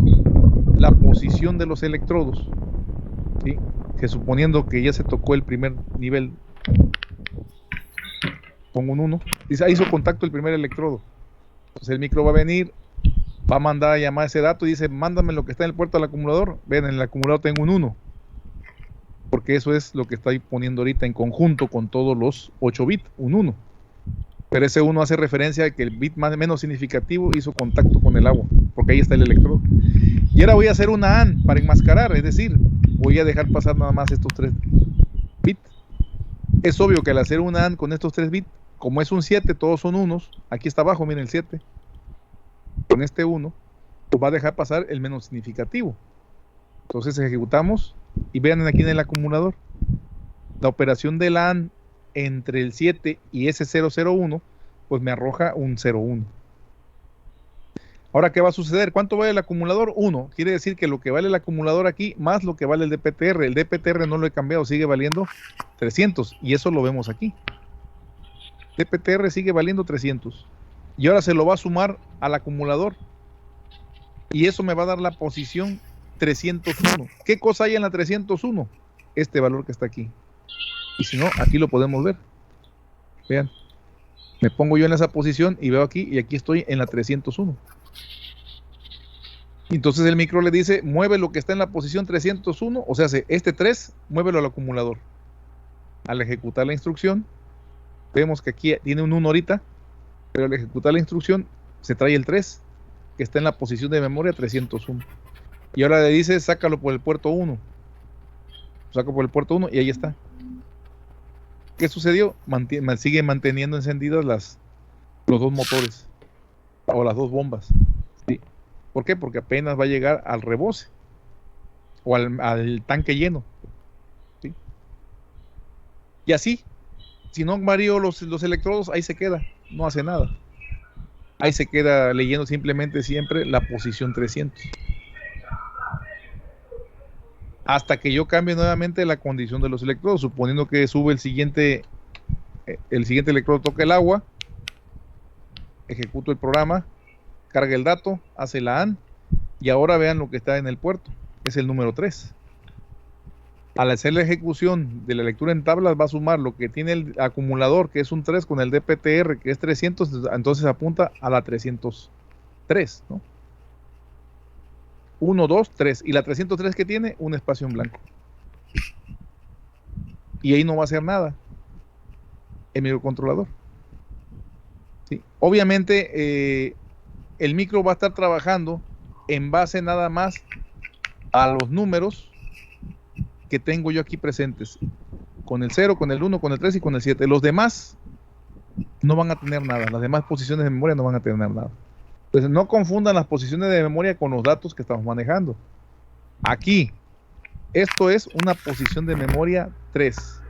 la posición de los electrodos, ¿sí? Que suponiendo que ya se tocó el primer nivel, pongo un 1, dice, ahí hizo contacto el primer electrodo. Entonces el micro va a venir, va a mandar a llamar ese dato y dice, mándame lo que está en el puerto del acumulador. Ven, en el acumulador tengo un 1. Porque eso es lo que estoy poniendo ahorita en conjunto con todos los 8 bits, un 1. Pero ese 1 hace referencia a que el bit menos significativo hizo contacto con el agua, porque ahí está el electrodo. Y ahora voy a hacer una AND para enmascarar, es decir, voy a dejar pasar nada más estos 3 bits. Es obvio que al hacer una AND con estos 3 bits, como es un 7, todos son unos, aquí está abajo, miren el 7, con este 1, pues va a dejar pasar el menos significativo. Entonces ejecutamos y vean aquí en el acumulador la operación de la AND entre el 7 y ese 001, pues me arroja un 01. Ahora, ¿qué va a suceder? ¿Cuánto vale el acumulador? 1. Quiere decir que lo que vale el acumulador aquí más lo que vale el DPTR. El DPTR no lo he cambiado, sigue valiendo 300 y eso lo vemos aquí. DPTR sigue valiendo 300 y ahora se lo va a sumar al acumulador y eso me va a dar la posición 301. ¿Qué cosa hay en la 301? Este valor que está aquí. Y si no, aquí lo podemos ver. Vean. Me pongo yo en esa posición y veo aquí, y aquí estoy en la 301. Entonces el micro le dice, mueve lo que está en la posición 301, o sea, este 3, muévelo al acumulador. Al ejecutar la instrucción, vemos que aquí tiene un 1 ahorita, pero al ejecutar la instrucción, se trae el 3, que está en la posición de memoria 301. Y ahora le dice, sácalo por el puerto 1. Saco por el puerto 1 y ahí está. ¿Qué sucedió? Sigue manteniendo encendidas los 2 motores. O las 2 bombas. ¿Sí? ¿Por qué? Porque apenas va a llegar al rebose. O al tanque lleno. ¿Sí? Y así. Si no varío los electrodos, ahí se queda. No hace nada. Ahí se queda leyendo simplemente siempre la posición 300. Hasta que yo cambie nuevamente la condición de los electrodos, suponiendo que sube el siguiente electrodo, toca el agua, ejecuto el programa, carga el dato, hace la AND, y ahora vean lo que está en el puerto, es el número 3. Al hacer la ejecución de la lectura en tablas, va a sumar lo que tiene el acumulador, que es un 3, con el DPTR, que es 300, entonces apunta a la 303, ¿no? 1, 2, 3. Y la 303 que tiene, un espacio en blanco. Y ahí no va a hacer nada el microcontrolador. ¿Sí? Obviamente, el micro va a estar trabajando en base nada más a los números que tengo yo aquí presentes. Con el 0, con el 1, con el 3 y con el 7. Los demás no van a tener nada. Las demás posiciones de memoria no van a tener nada. Entonces, no confundan las posiciones de memoria con los datos que estamos manejando. Aquí, esto es una posición de memoria 3.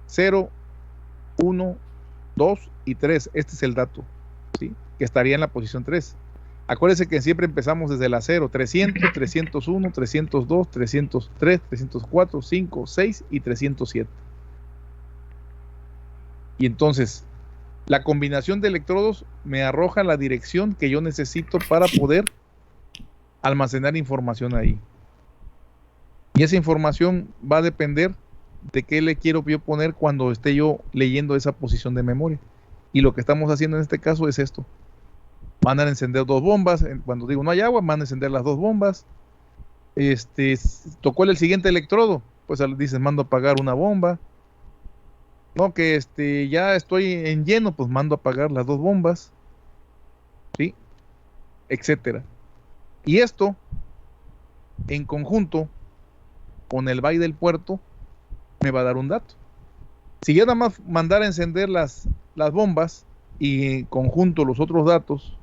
0, 1, 2 y 3. Este es el dato, ¿sí? Que estaría en la posición 3. Acuérdense que siempre empezamos desde la 0. 300, 301, 302, 303, 304, 5, 6 y 307. Y entonces, la combinación de electrodos me arroja la dirección que yo necesito para poder almacenar información ahí. Y esa información va a depender de qué le quiero yo poner cuando esté yo leyendo esa posición de memoria. Y lo que estamos haciendo en este caso es esto. Van a encender dos bombas. Cuando digo no hay agua, van a encender las dos bombas. Tocó el siguiente electrodo. Pues dices, mando a apagar una bomba. No, que ya estoy en lleno, pues mando a apagar las dos bombas. ¿Sí? Etcétera. Y esto, en conjunto, con el byte del puerto, me va a dar un dato. Si yo nada más mandara a encender las bombas y en conjunto los otros datos,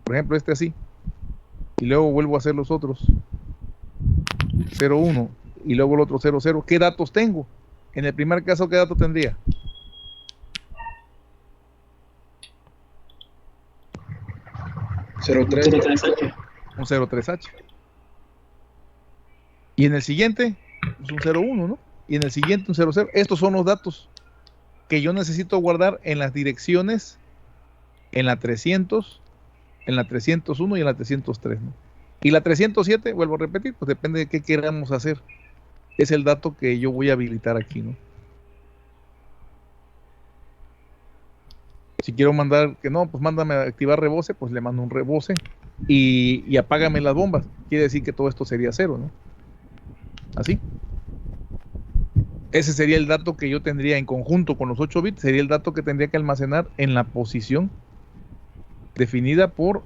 por ejemplo así, y luego vuelvo a hacer los otros 01 y luego el otro 00, ¿qué datos tengo? En el primer caso, ¿qué dato tendría? Cero tres. 03H. Un 03H. Y en el siguiente, pues un 01, ¿no? Y en el siguiente un 00. Estos son los datos que yo necesito guardar en las direcciones, en la 300, en la 301 y en la 303, ¿no? Y la 307, vuelvo a repetir, pues depende de qué queramos hacer. Es el dato que yo voy a habilitar aquí, ¿no? Si quiero mandar, que no, pues mándame a activar rebose, pues le mando un rebose y apágame las bombas. Quiere decir que todo esto sería 0, ¿no? Así. Ese sería el dato que yo tendría en conjunto con los 8 bits, sería el dato que tendría que almacenar en la posición definida por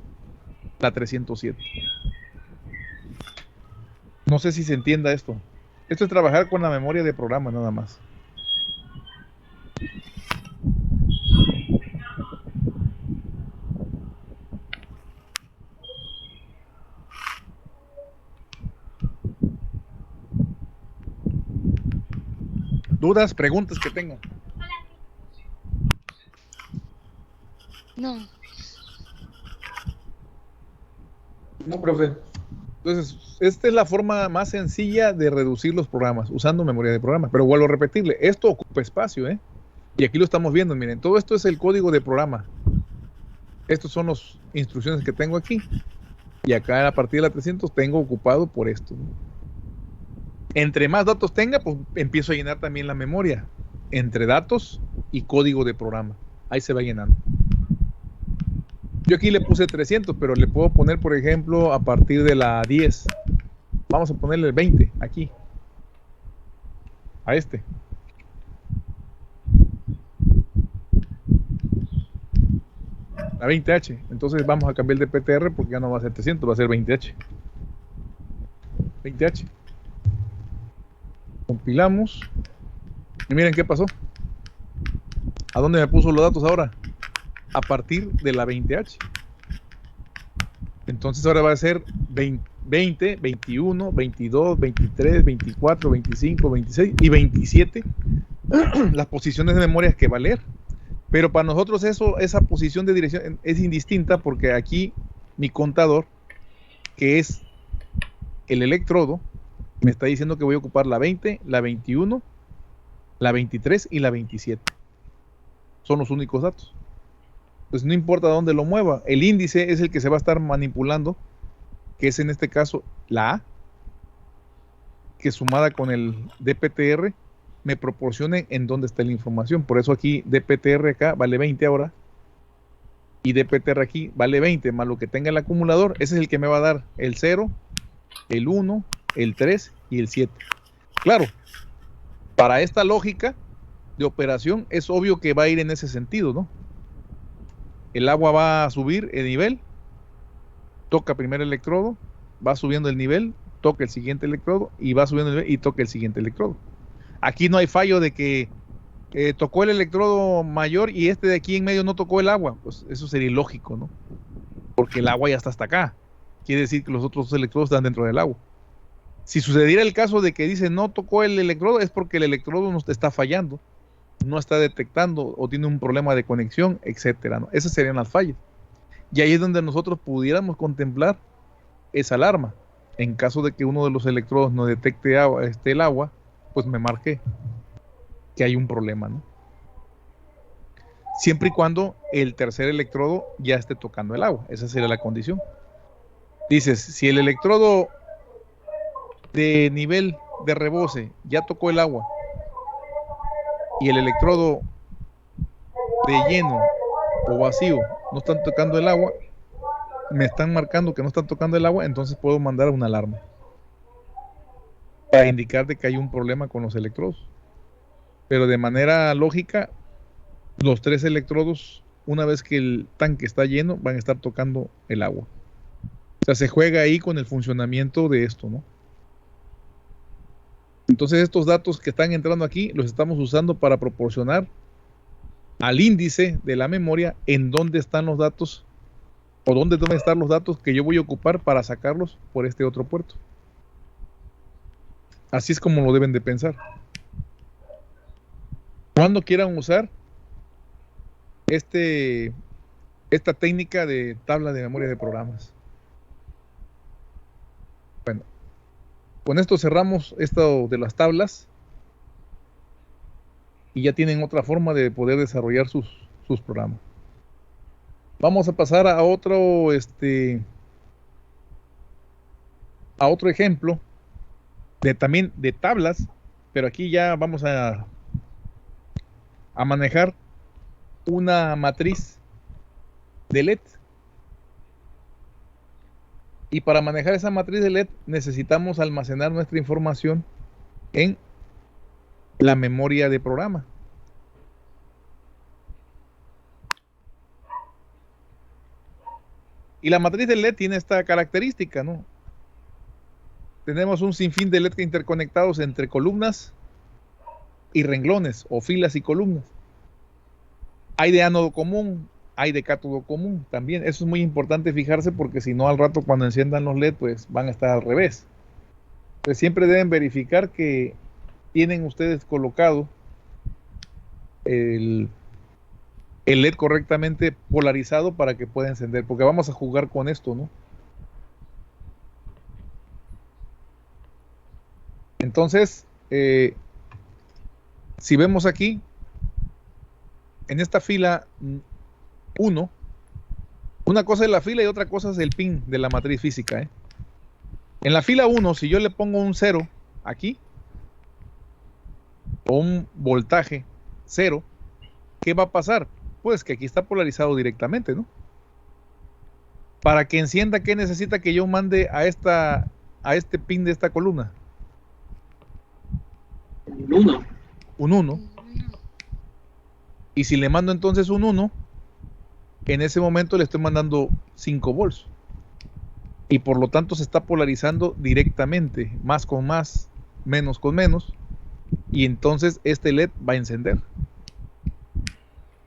la 307. No sé si se entienda esto. Esto es trabajar con la memoria de programa nada más. ¿Dudas, preguntas que tengan? No. No, profe. Entonces, esta es la forma más sencilla de reducir los programas, usando memoria de programa. Pero vuelvo a repetirle, esto ocupa espacio, ¿eh? Y aquí lo estamos viendo, miren, todo esto es el código de programa. Estos son las instrucciones que tengo aquí. Y acá a partir de la 300 tengo ocupado por esto, ¿no? Entre más datos tenga, pues empiezo a llenar también la memoria. Entre datos y código de programa. Ahí se va llenando. Yo aquí le puse 300, pero le puedo poner, por ejemplo, a partir de la 10. Vamos a ponerle el 20 aquí. A este. La 20H. Entonces vamos a cambiar de PTR porque ya no va a ser 300, va a ser 20H. 20H. Compilamos. Y miren qué pasó. ¿A dónde me puso los datos ahora? A partir de la 20H. Entonces ahora va a ser 20, 21, 22, 23, 24, 25, 26 y 27 las posiciones de memoria que va a leer. Pero para nosotros esa posición de dirección es indistinta porque aquí mi contador, que es el electrodo, me está diciendo que voy a ocupar la 20, la 21, la 23 y la 27. Son los únicos datos. Pues no importa dónde lo mueva, el índice es el que se va a estar manipulando, que es en este caso la A, que sumada con el DPTR me proporcione en dónde está la información. Por eso aquí DPTR acá vale 20 ahora, y DPTR aquí vale 20 más lo que tenga el acumulador, ese es el que me va a dar el 0, el 1, el 3 y el 7. Claro, para esta lógica de operación es obvio que va a ir en ese sentido, ¿no? El agua va a subir el nivel, toca primer electrodo, va subiendo el nivel, toca el siguiente electrodo y va subiendo el nivel y toca el siguiente electrodo. Aquí no hay fallo de que tocó el electrodo mayor y este de aquí en medio no tocó el agua. Pues eso sería ilógico, ¿no? Porque el agua ya está hasta acá. Quiere decir que los otros electrodos están dentro del agua. Si sucediera el caso de que dice no tocó el electrodo, es porque el electrodo nos está fallando, no está detectando o tiene un problema de conexión, etcétera, ¿no? Esas serían las fallas. Y ahí es donde nosotros pudiéramos contemplar esa alarma. En caso de que uno de los electrodos no detecte el agua, pues me marque que hay un problema, ¿no? Siempre y cuando el tercer electrodo ya esté tocando el agua. Esa sería la condición. Dices, si el electrodo de nivel de rebose ya tocó el agua y el electrodo de lleno o vacío no están tocando el agua, me están marcando que no están tocando el agua, entonces puedo mandar una alarma para indicar de que hay un problema con los electrodos. Pero de manera lógica, los 3 electrodos, una vez que el tanque está lleno, van a estar tocando el agua. O sea, se juega ahí con el funcionamiento de esto, ¿no? Entonces estos datos que están entrando aquí los estamos usando para proporcionar al índice de la memoria en dónde están los datos o dónde deben estar los datos que yo voy a ocupar para sacarlos por este otro puerto. Así es como lo deben de pensar. Cuando quieran usar esta técnica de tabla de memoria de programas. Bueno, con esto cerramos esto de las tablas y ya tienen otra forma de poder desarrollar sus programas. Vamos a pasar a otro ejemplo también de tablas, pero aquí ya vamos a manejar una matriz de LED. Y para manejar esa matriz de LED necesitamos almacenar nuestra información en la memoria de programa. Y la matriz de LED tiene esta característica, ¿no? Tenemos un sinfín de LED interconectados entre columnas y renglones, o filas y columnas. Hay de ánodo común, hay de cátodo común también. Eso es muy importante fijarse porque si no al rato cuando enciendan los LED pues van a estar al revés. Entonces siempre deben verificar que tienen ustedes colocado el LED correctamente polarizado para que pueda encender, porque vamos a jugar con esto, ¿no? Entonces, si vemos aquí, en esta fila 1, una cosa es la fila y otra cosa es el pin de la matriz física, ¿eh? En la fila 1, si yo le pongo un 0 aquí, o un voltaje 0, ¿qué va a pasar? Pues que aquí está polarizado directamente, ¿no? Para que encienda, ¿qué necesita que yo mande a este pin de esta columna? Un 1. Un 1. Y si le mando entonces un 1, en ese momento le estoy mandando 5 volts. Y por lo tanto se está polarizando directamente, más con más, menos con menos. Y entonces este LED va a encender.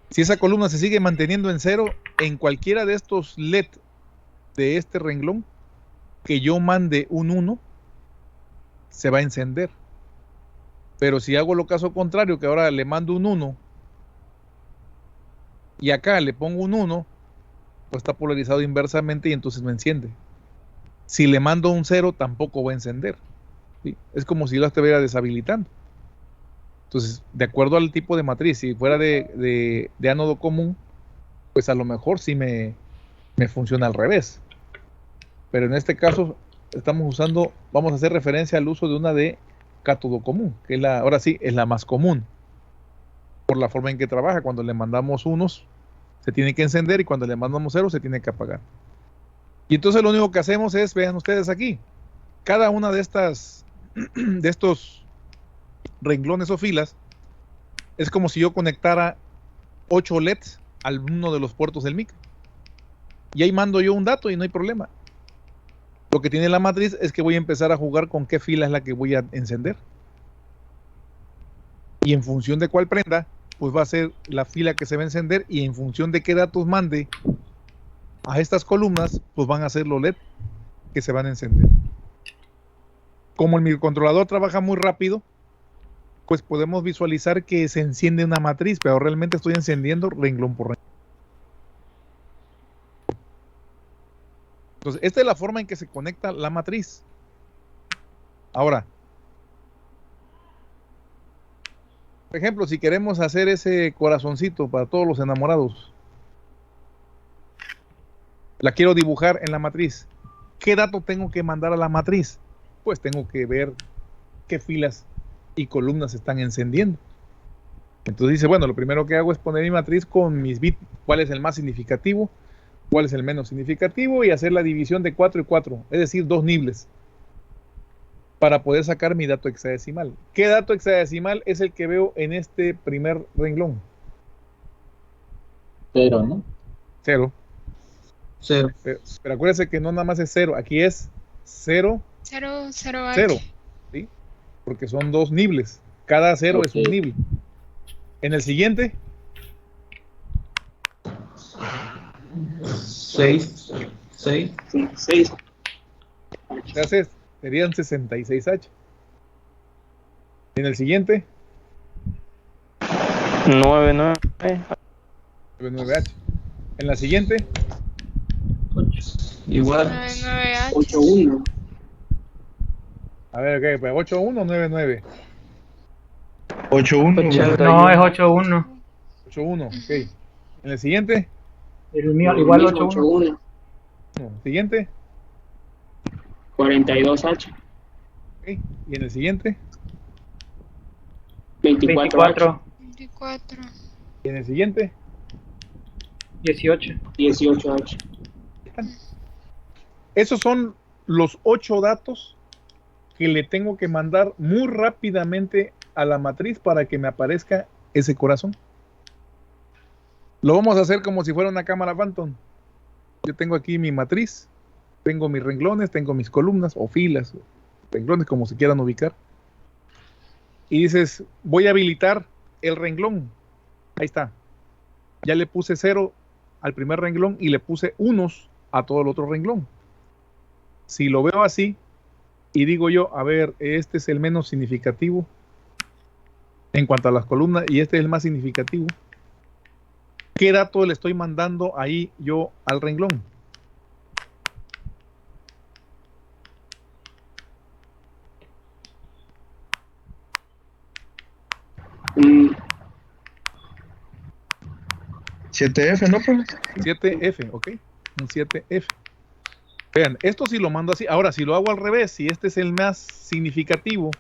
Si esa columna se sigue manteniendo en 0, en cualquiera de estos LED de este renglón, que yo mande un 1, se va a encender. Pero si hago lo caso contrario, que ahora le mando un 1, y acá le pongo un 1, pues está polarizado inversamente y entonces me enciende. Si le mando un 0, tampoco va a encender, ¿sí? Es como si lo estuviera deshabilitando. Entonces, de acuerdo al tipo de matriz, si fuera de ánodo común, pues a lo mejor sí me funciona al revés. Pero en este caso vamos a hacer referencia al uso de una de cátodo común, que es ahora sí es la más común, por la forma en que trabaja. Cuando le mandamos unos, se tiene que encender y cuando le mandamos 0 se tiene que apagar. Y entonces lo único que hacemos es, vean ustedes aquí, cada una de estas, de estos renglones o filas, es como si yo conectara 8 LEDs al uno de los puertos del micro. Y ahí mando yo un dato y no hay problema. Lo que tiene la matriz es que voy a empezar a jugar con qué fila es la que voy a encender. Y en función de cuál prenda, pues va a ser la fila que se va a encender, y en función de qué datos mande a estas columnas, pues van a ser los LED que se van a encender. Como el microcontrolador trabaja muy rápido, pues podemos visualizar que se enciende una matriz, pero realmente estoy encendiendo renglón por renglón. Entonces, esta es la forma en que se conecta la matriz. Ahora, por ejemplo, si queremos hacer ese corazoncito para todos los enamorados, la quiero dibujar en la matriz. ¿Qué dato tengo que mandar a la matriz? Pues tengo que ver qué filas y columnas se están encendiendo. Entonces dice, bueno, lo primero que hago es poner mi matriz con mis bits, cuál es el más significativo, cuál es el menos significativo, y hacer la división de 4 y 4, es decir, 2 niveles, para poder sacar mi dato hexadecimal. ¿Qué dato hexadecimal es el que veo en este primer renglón? 0, ¿no? 0. 0. Pero acuérdense que no nada más es 0, aquí es 0, 0, 0, 0, ¿sí? Porque son 2 niveles, cada 0 es un Ok. nivel. En el siguiente, 6. 6. Sí, 6. entonces serían 66H. En el siguiente, 99. 99H. En la siguiente, Igual. 99H. 8-1. a ver, ok, pues 81 o 99. 8-1. No, es 8-1. 81, ok. En el siguiente, El mío igual 8-1. 8-1. no, siguiente, 42H. ok. Y en el siguiente, 24H. 24. 24. y en el siguiente. 18. 18H. Esos son los 8 datos que le tengo que mandar muy rápidamente a la matriz para que me aparezca ese corazón. Lo vamos a hacer como si fuera una cámara Phantom. Yo tengo aquí mi matriz, tengo mis renglones, tengo mis columnas o filas, o renglones como se quieran ubicar. Y dices, voy a habilitar el renglón. Ahí está. Ya le puse 0 al primer renglón y le puse unos a todo el otro renglón. Si lo veo así y digo yo, a ver, este es el menos significativo en cuanto a las columnas y este es el más significativo, ¿qué dato le estoy mandando ahí yo al renglón? Mm, 7F, ¿no, profe? 7F, ok, un 7F. Vean, esto si lo mando así. Ahora, si lo hago al revés, si este es el más significativo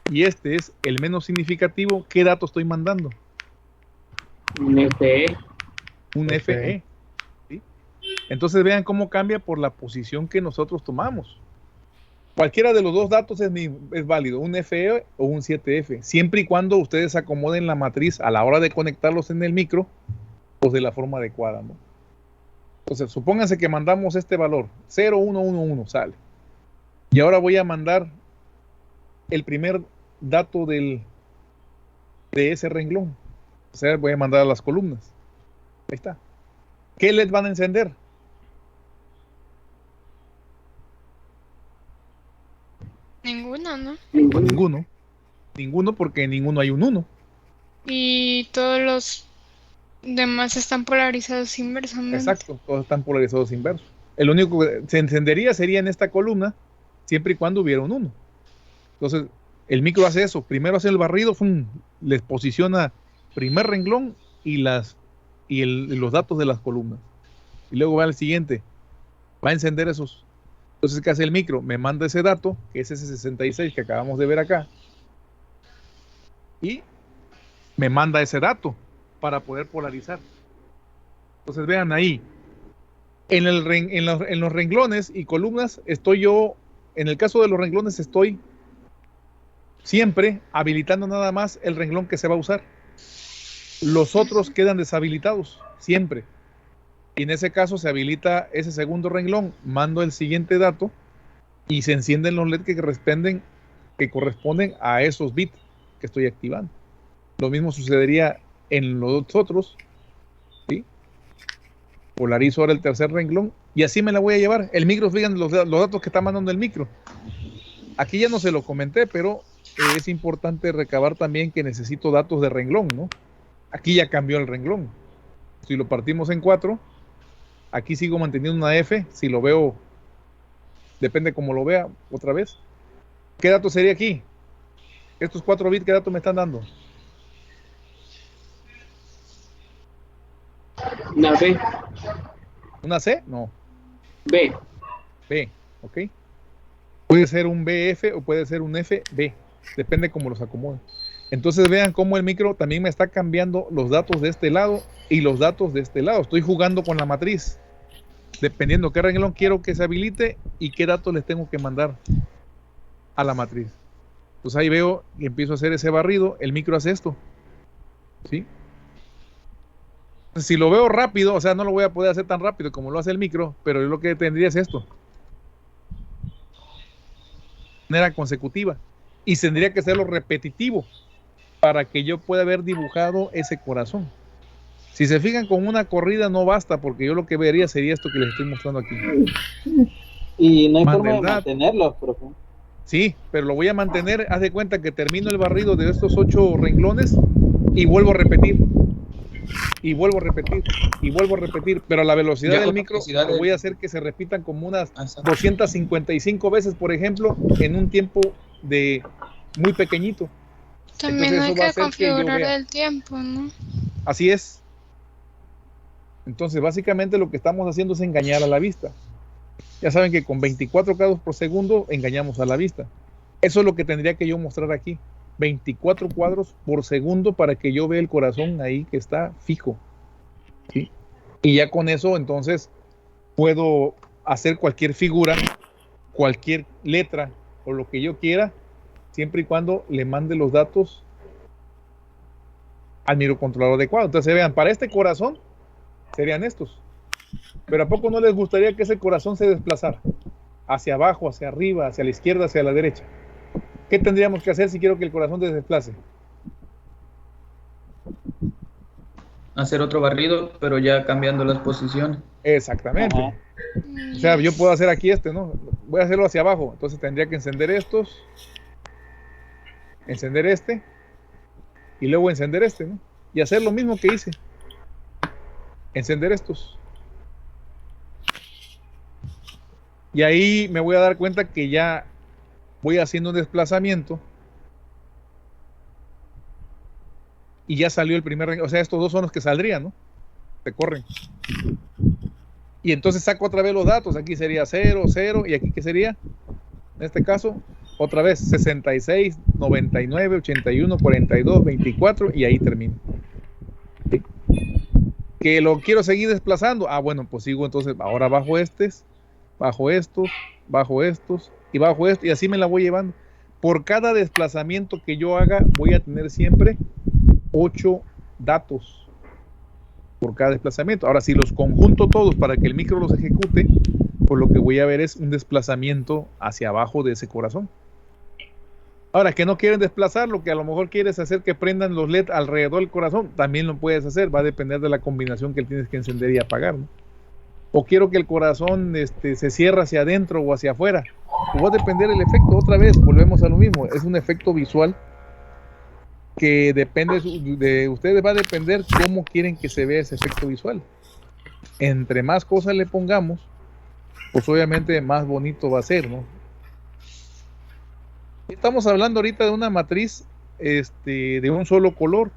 y este es el menos significativo, ¿qué dato estoy mandando? un FE. Un FE. ¿Sí? Entonces vean cómo cambia por la posición que nosotros tomamos. Cualquiera de los dos datos es válido, un FE o un 7F, siempre y cuando ustedes acomoden la matriz a la hora de conectarlos en el micro, pues de la forma adecuada, ¿no? Entonces, supónganse que mandamos este valor, 0111, sale. Y ahora voy a mandar el primer dato de ese renglón. O sea, voy a mandar a las columnas. Ahí está. ¿Qué LED van a encender? Ninguno, ¿no? Pues ninguno. Ninguno porque en ninguno hay un 1. Y todos los demás están polarizados inversamente. Exacto, todos están polarizados inversos. El único que se encendería sería en esta columna, siempre y cuando hubiera un 1. Entonces, el micro hace eso. Primero hace el barrido, les posiciona primer renglón y los datos de las columnas. Y luego va al siguiente, va a encender esos. Entonces, ¿qué hace el micro? Me manda ese dato, que es ese 66 que acabamos de ver acá. Y me manda ese dato para poder polarizar. Entonces vean ahí, en los renglones y columnas estoy yo, en el caso de los renglones estoy siempre habilitando nada más el renglón que se va a usar. Los otros quedan deshabilitados, siempre. Y en ese caso se habilita ese segundo renglón, mando el siguiente dato y se encienden los LED que corresponden a esos bits que estoy activando. Lo mismo sucedería en los otros, ¿sí? Polarizo ahora el tercer renglón y así me la voy a llevar. El micro, fíjense los datos que está mandando el micro. Aquí ya no se lo comenté, pero es importante recabar también que necesito datos de renglón, ¿no? Aquí ya cambió el renglón. Si lo partimos en 4, aquí sigo manteniendo una F. Si lo veo, depende cómo lo vea otra vez. ¿Qué dato sería aquí? Estos 4 bits, ¿qué dato me están dando? Una B. ¿Una C? No. B. B, ¿ok? Puede ser un BF o puede ser un FB. Depende cómo los acomode. Entonces vean cómo el micro también me está cambiando los datos de este lado y los datos de este lado. Estoy jugando con la matriz. Dependiendo qué renglón quiero que se habilite y qué datos les tengo que mandar a la matriz. Pues ahí veo y empiezo a hacer ese barrido. El micro hace esto. ¿Sí? Si lo veo rápido, o sea, no lo voy a poder hacer tan rápido como lo hace el micro, pero yo lo que tendría es esto. De manera consecutiva. Y tendría que hacerlo repetitivo para que yo pueda haber dibujado ese corazón. Si se fijan, con una corrida no basta, porque yo lo que vería sería esto que les estoy mostrando aquí. Y no hay forma de Mandeldat. mantenerlo, profe. Sí, pero lo voy a mantener. Haz de cuenta que termino el barrido de estos 8 renglones y vuelvo a repetir. Y vuelvo a repetir. Y vuelvo a repetir. Pero a la velocidad Ya del con la micro velocidad lo del- voy a hacer que se repitan como unas Exacto. 255 veces, por ejemplo, en un tiempo de muy pequeñito. También Entonces, hay eso va a que hacer que yo configurar vea. el tiempo, ¿no? Así es. Entonces, básicamente lo que estamos haciendo es engañar a la vista. Ya saben que con 24 cuadros por segundo engañamos a la vista. Eso es lo que tendría que yo mostrar aquí. 24 cuadros por segundo para que yo vea el corazón ahí que está fijo. ¿Sí? Y ya con eso, entonces, puedo hacer cualquier figura, cualquier letra o lo que yo quiera, siempre y cuando le mande los datos al microcontrolador adecuado. Entonces, vean, para este corazón serían estos. Pero ¿a poco no les gustaría que ese corazón se desplazara? Hacia abajo, hacia arriba, hacia la izquierda, hacia la derecha. ¿Qué tendríamos que hacer si quiero que el corazón se desplace? Hacer otro barrido, pero ya cambiando las posiciones. Exactamente. Ajá. O sea, yo puedo hacer aquí ¿no? Voy a hacerlo hacia abajo. Entonces tendría que encender estos, encender este, y luego encender este, ¿no? Y hacer lo mismo que hice. Encender estos. Y ahí me voy a dar cuenta que ya voy haciendo un desplazamiento. Y ya salió el primer renglón. O sea, estos dos son los que saldrían, ¿no? Se corren. Y entonces saco otra vez los datos. Aquí sería 0, 0. ¿Y aquí qué sería? En este caso, otra vez 66, 99, 81, 42, 24. Y ahí termino. ¿Sí? Que lo quiero seguir desplazando. Ah, bueno, pues sigo entonces. Ahora bajo estos, bajo estos, bajo estos y bajo esto. Y así me la voy llevando. Por cada desplazamiento que yo haga, voy a tener siempre 8 datos por cada desplazamiento. Ahora, si los conjunto todos para que el micro los ejecute, pues lo que voy a ver es un desplazamiento hacia abajo de ese corazón. Ahora, que no quieren desplazar, lo que a lo mejor quieres hacer que prendan los LED alrededor del corazón, también lo puedes hacer, va a depender de la combinación que tienes que encender y apagar, ¿no? O quiero que el corazón se cierre hacia adentro o hacia afuera, pues va a depender del efecto. Otra vez, volvemos a lo mismo, es un efecto visual que depende de ustedes, va a depender cómo quieren que se vea ese efecto visual. Entre más cosas le pongamos, pues obviamente más bonito va a ser, ¿no? Estamos hablando ahorita de una matriz de un solo color.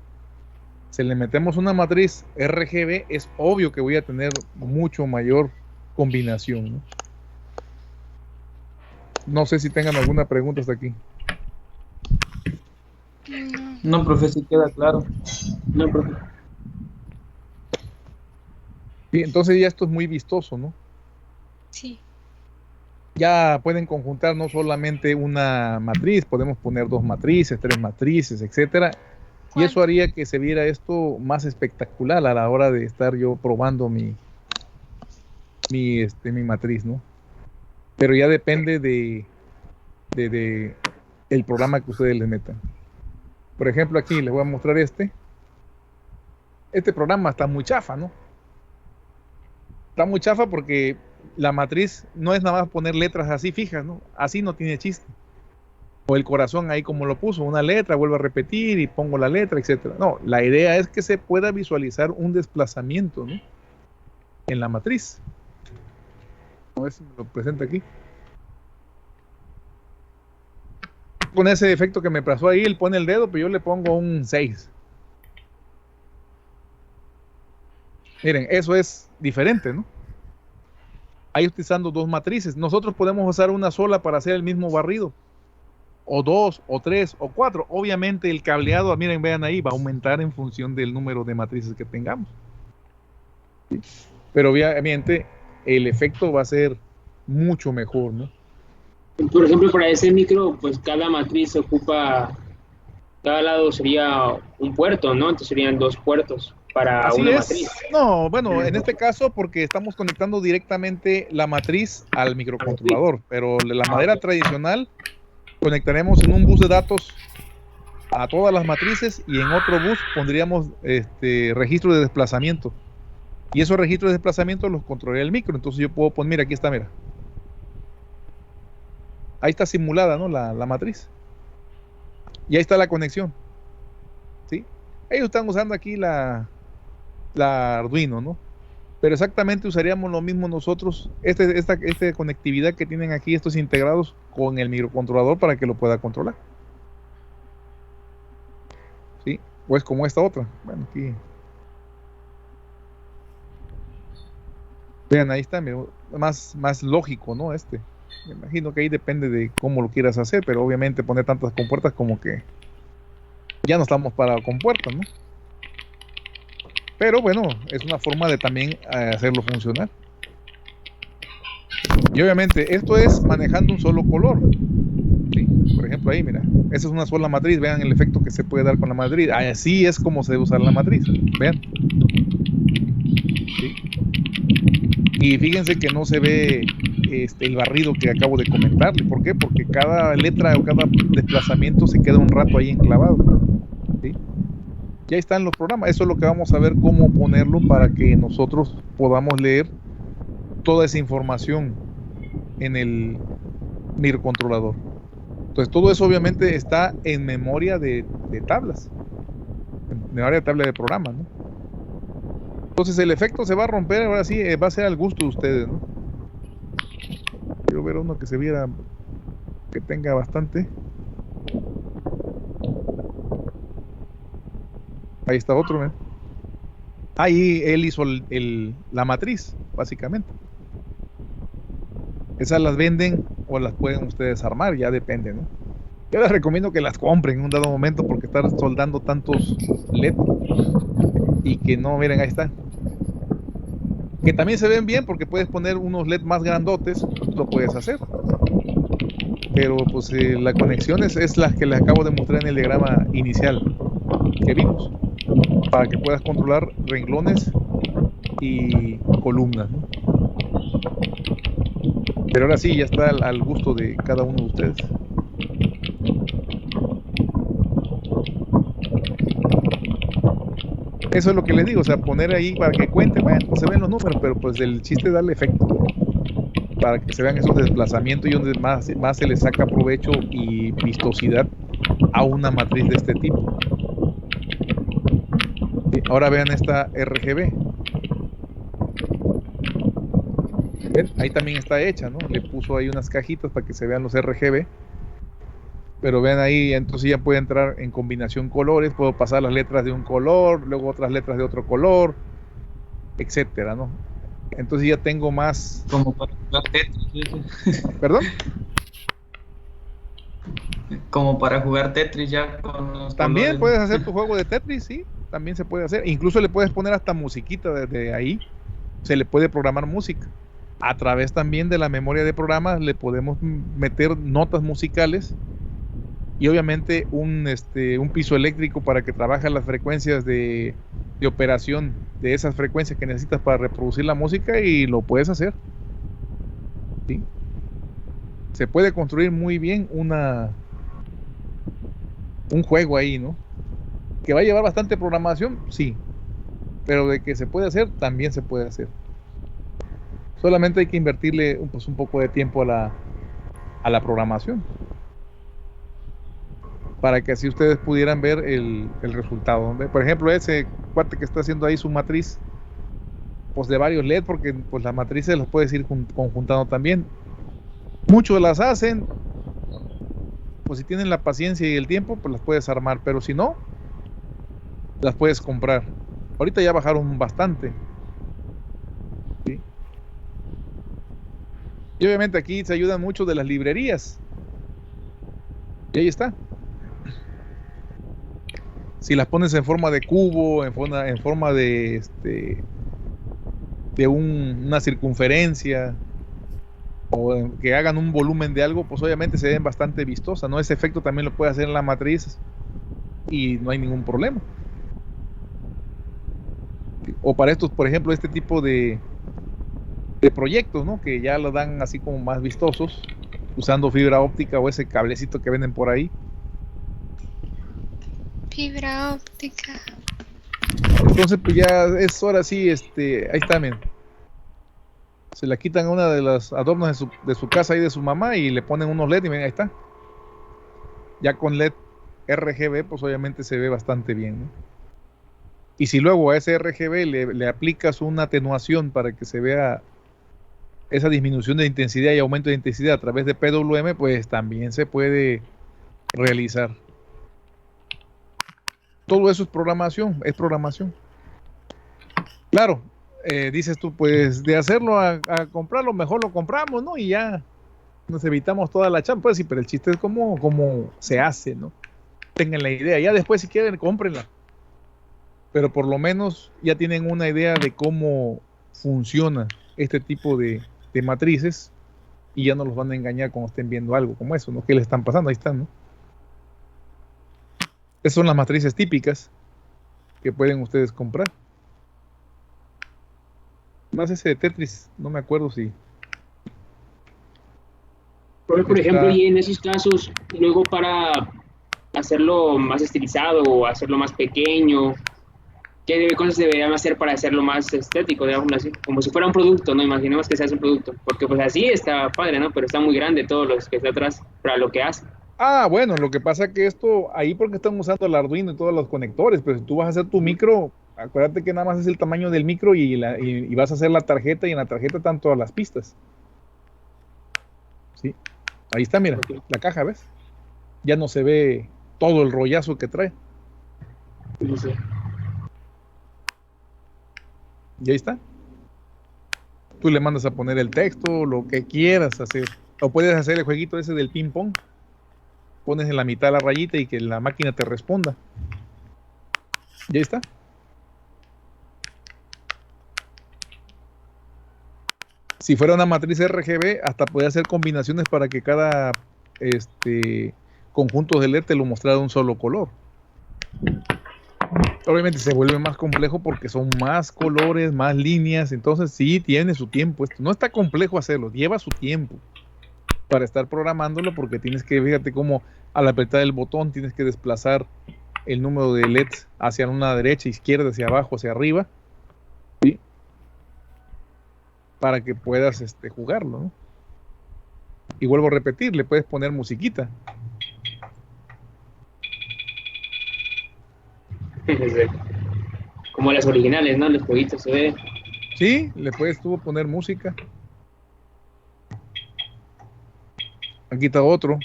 Si le metemos una matriz RGB, es obvio que voy a tener mucho mayor combinación, ¿no? No sé si tengan alguna pregunta hasta aquí. No, profe, sí queda claro. No, profe. Y entonces ya esto es muy vistoso, ¿no? Sí. Ya pueden conjuntar no solamente una matriz, podemos poner 2 matrices, 3 matrices, etcétera. Y eso haría que se viera esto más espectacular a la hora de estar yo probando mi matriz, ¿no? Pero ya depende de el programa que ustedes le metan. Por ejemplo, aquí les voy a mostrar este programa está muy chafa, ¿no? Está muy chafa porque la matriz no es nada más poner letras así fijas, ¿no? Así no tiene chiste. O el corazón ahí como lo puso, una letra, vuelvo a repetir y pongo la letra, etcétera. No, la idea es que se pueda visualizar un desplazamiento, ¿no? En la matriz. A ver si me lo presenta aquí. Con ese efecto que me pasó ahí, él pone el dedo, pero yo le pongo un 6. Miren, eso es diferente, ¿no? Ahí utilizando 2 matrices. Nosotros podemos usar una sola para hacer el mismo barrido. O 2, o 3, o 4. Obviamente el cableado, miren, vean ahí, va a aumentar en función del número de matrices que tengamos. ¿Sí? Pero obviamente el efecto va a ser mucho mejor, ¿no? Por ejemplo, para ese micro, pues cada matriz ocupa, cada lado sería un puerto, ¿no? Entonces serían 2 puertos para Así una es. matriz. No, bueno, en este caso porque estamos conectando directamente la matriz al microcontrolador, pero la manera tradicional conectaremos en un bus de datos a todas las matrices y en otro bus pondríamos registro de desplazamiento. Y esos registros de desplazamiento los controlaría el micro. Entonces yo puedo poner, mira, aquí está, mira. Ahí está simulada, ¿no? La matriz. Y ahí está la conexión. ¿Sí? Ellos están usando aquí la Arduino, ¿no? Pero exactamente usaríamos lo mismo nosotros, esta conectividad que tienen aquí, estos integrados con el microcontrolador para que lo pueda controlar. ¿Sí? Pues como esta otra. Bueno, aquí. Vean, ahí está, más lógico, ¿no? Me imagino que ahí depende de cómo lo quieras hacer, pero obviamente poner tantas compuertas como que ya no estamos para compuertas, ¿no? Pero bueno, es una forma de también hacerlo funcionar. Y obviamente esto es manejando un solo color. ¿Sí? Por ejemplo ahí, mira, esa es una sola matriz, vean el efecto que se puede dar con la matriz. Así es como se debe usar la matriz, vean. ¿Sí? Y fíjense que no se ve el barrido que acabo de comentarle. ¿Por qué? Porque cada letra o cada desplazamiento se queda un rato ahí enclavado. ¿Sí? Ya están los programas. Eso es lo que vamos a ver cómo ponerlo para que nosotros podamos leer toda esa información en el microcontrolador. Entonces todo eso obviamente está en memoria de tablas, en memoria de tabla de programa, ¿no? Entonces el efecto se va a romper, ahora sí, va a ser al gusto de ustedes, ¿no? Quiero ver uno que se viera, que tenga bastante. Ahí está otro, ¿eh? Ahí él hizo la matriz, básicamente. Esas las venden o las pueden ustedes armar, ya depende, ¿no? Yo les recomiendo que las compren en un dado momento porque estar soldando tantos LED y que no, miren, ahí está. Que también se ven bien porque puedes poner unos LED más grandotes, lo puedes hacer. Pero pues la conexión es la que les acabo de mostrar en el diagrama inicial que vimos, para que puedas controlar renglones y columnas, ¿no? Pero ahora sí, ya está al gusto de cada uno de ustedes. Eso es lo que les digo, o sea, poner ahí para que cuente, bueno, se ven los números, pero pues el chiste es darle efecto, ¿no? Para que se vean esos desplazamientos y donde más se le saca provecho y vistosidad a una matriz de este tipo. Sí, ahora vean esta RGB. ¿Ven? Ahí también está hecha, ¿no? Le puso ahí unas cajitas para que se vean los RGB. Pero vean ahí, entonces ya puede entrar en combinación colores, puedo pasar las letras de un color, luego otras letras de otro color, etcétera, ¿no? Entonces ya tengo más. Como para jugar Tetris. ¿Perdón? Como para jugar Tetris ya con los También colores. puedes hacer tu juego de Tetris, sí, también se puede hacer. Incluso le puedes poner hasta musiquita desde ahí se le puede programar música. A través también de la memoria de programa le podemos meter notas musicales y obviamente un piso eléctrico para que trabaje las frecuencias de operación de esas frecuencias que necesitas para reproducir la música, y lo puedes hacer. ¿Sí? Se puede construir muy bien un juego ahí, ¿no? Que va a llevar bastante programación, sí, pero de que se puede hacer, también se puede hacer. Solamente hay que invertirle un poco de tiempo a la programación, para que así ustedes pudieran ver el resultado. Por ejemplo, ese cuate que está haciendo ahí su matriz, pues de varios LED, porque pues las matrices las puedes ir conjuntando también. Muchos las hacen, pues si tienen la paciencia y el tiempo, pues las puedes armar, pero si no, las puedes comprar. Ahorita ya bajaron bastante. ¿Sí? Y obviamente aquí se ayudan mucho de las librerías. Y ahí está. Si las pones en forma de cubo, en forma de una circunferencia, o que hagan un volumen de algo, pues obviamente se ven bastante vistosas, ¿no? Ese efecto también lo puede hacer en la matriz y no hay ningún problema. O para estos, por ejemplo, este tipo de proyectos, ¿no? Que ya lo dan así como más vistosos, usando fibra óptica o ese cablecito que venden por ahí. Fibra óptica. Entonces pues ya es hora sí, ahí está, miren. Se la quitan una de los adornos de su casa y de su mamá y le ponen unos LED y ven, ahí está. Ya con LED RGB, pues obviamente se ve bastante bien, ¿no? Y si luego a ese RGB le aplicas una atenuación para que se vea esa disminución de intensidad y aumento de intensidad a través de PWM, pues también se puede realizar. Todo eso es programación, Claro, dices tú, pues de hacerlo a comprarlo, mejor lo compramos, ¿no? Y ya nos evitamos toda la chamba. Pues sí, pero el chiste es cómo se hace, ¿no? Tengan la idea, ya después si quieren, cómprenla. Pero por lo menos ya tienen una idea de cómo funciona este tipo de matrices, y ya no los van a engañar cuando estén viendo algo como eso, ¿no? ¿Qué les están pasando? Ahí están, ¿no? Esas son las matrices típicas que pueden ustedes comprar. Más ese de Tetris, no me acuerdo si... Por ejemplo, y en esos casos, luego para hacerlo más estilizado o hacerlo más pequeño, ¿qué cosas deberían hacer para hacerlo más estético, digamos así? Como si fuera un producto, ¿no? Imaginemos que se hace un producto, porque pues así está padre, ¿no? Pero está muy grande todo lo que está atrás para lo que hace. Ah, bueno, lo que pasa es que esto, ahí porque están usando el Arduino y todos los conectores, pero si tú vas a hacer tu micro, acuérdate que nada más es el tamaño del micro y vas a hacer la tarjeta, y en la tarjeta están todas las pistas. Sí, ahí está, mira, la caja, ¿ves? Ya no se ve todo el rollazo que trae. Sí. Y ahí está. Tú le mandas a poner el texto, lo que quieras hacer. O puedes hacer el jueguito ese del ping pong. Pones en la mitad la rayita y que la máquina te responda. Y ahí está. Si fuera una matriz RGB, hasta podría hacer combinaciones para que cada conjunto de LED te lo mostrara de un solo color. Obviamente se vuelve más complejo porque son más colores, más líneas, entonces sí tiene su tiempo. Esto no está complejo hacerlo, lleva su tiempo para estar programándolo, porque tienes que, fíjate cómo al apretar el botón tienes que desplazar el número de LEDs hacia una derecha, izquierda, hacia abajo, hacia arriba, ¿sí? Para que puedas jugarlo, ¿no? Y vuelvo a repetir, le puedes poner musiquita. Como las originales, ¿no? Los jueguitos se ve. Sí, le puedes tú poner música. Aquí está otro.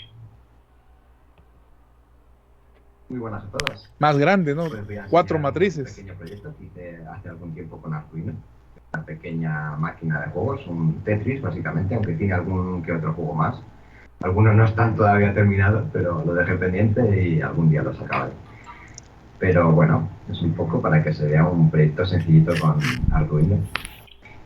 Muy buenas a todos. Más grande, ¿no? Pues voy a 4 enseñar matrices. Un pequeño proyecto que hice hace algún tiempo con Arduino. Una pequeña máquina de juegos, un Tetris básicamente, aunque tiene algún que otro juego más. Algunos no están todavía terminados, pero lo dejé pendiente y algún día los acabaré. Pero bueno, es un poco para que se vea un proyecto sencillito con Arduino.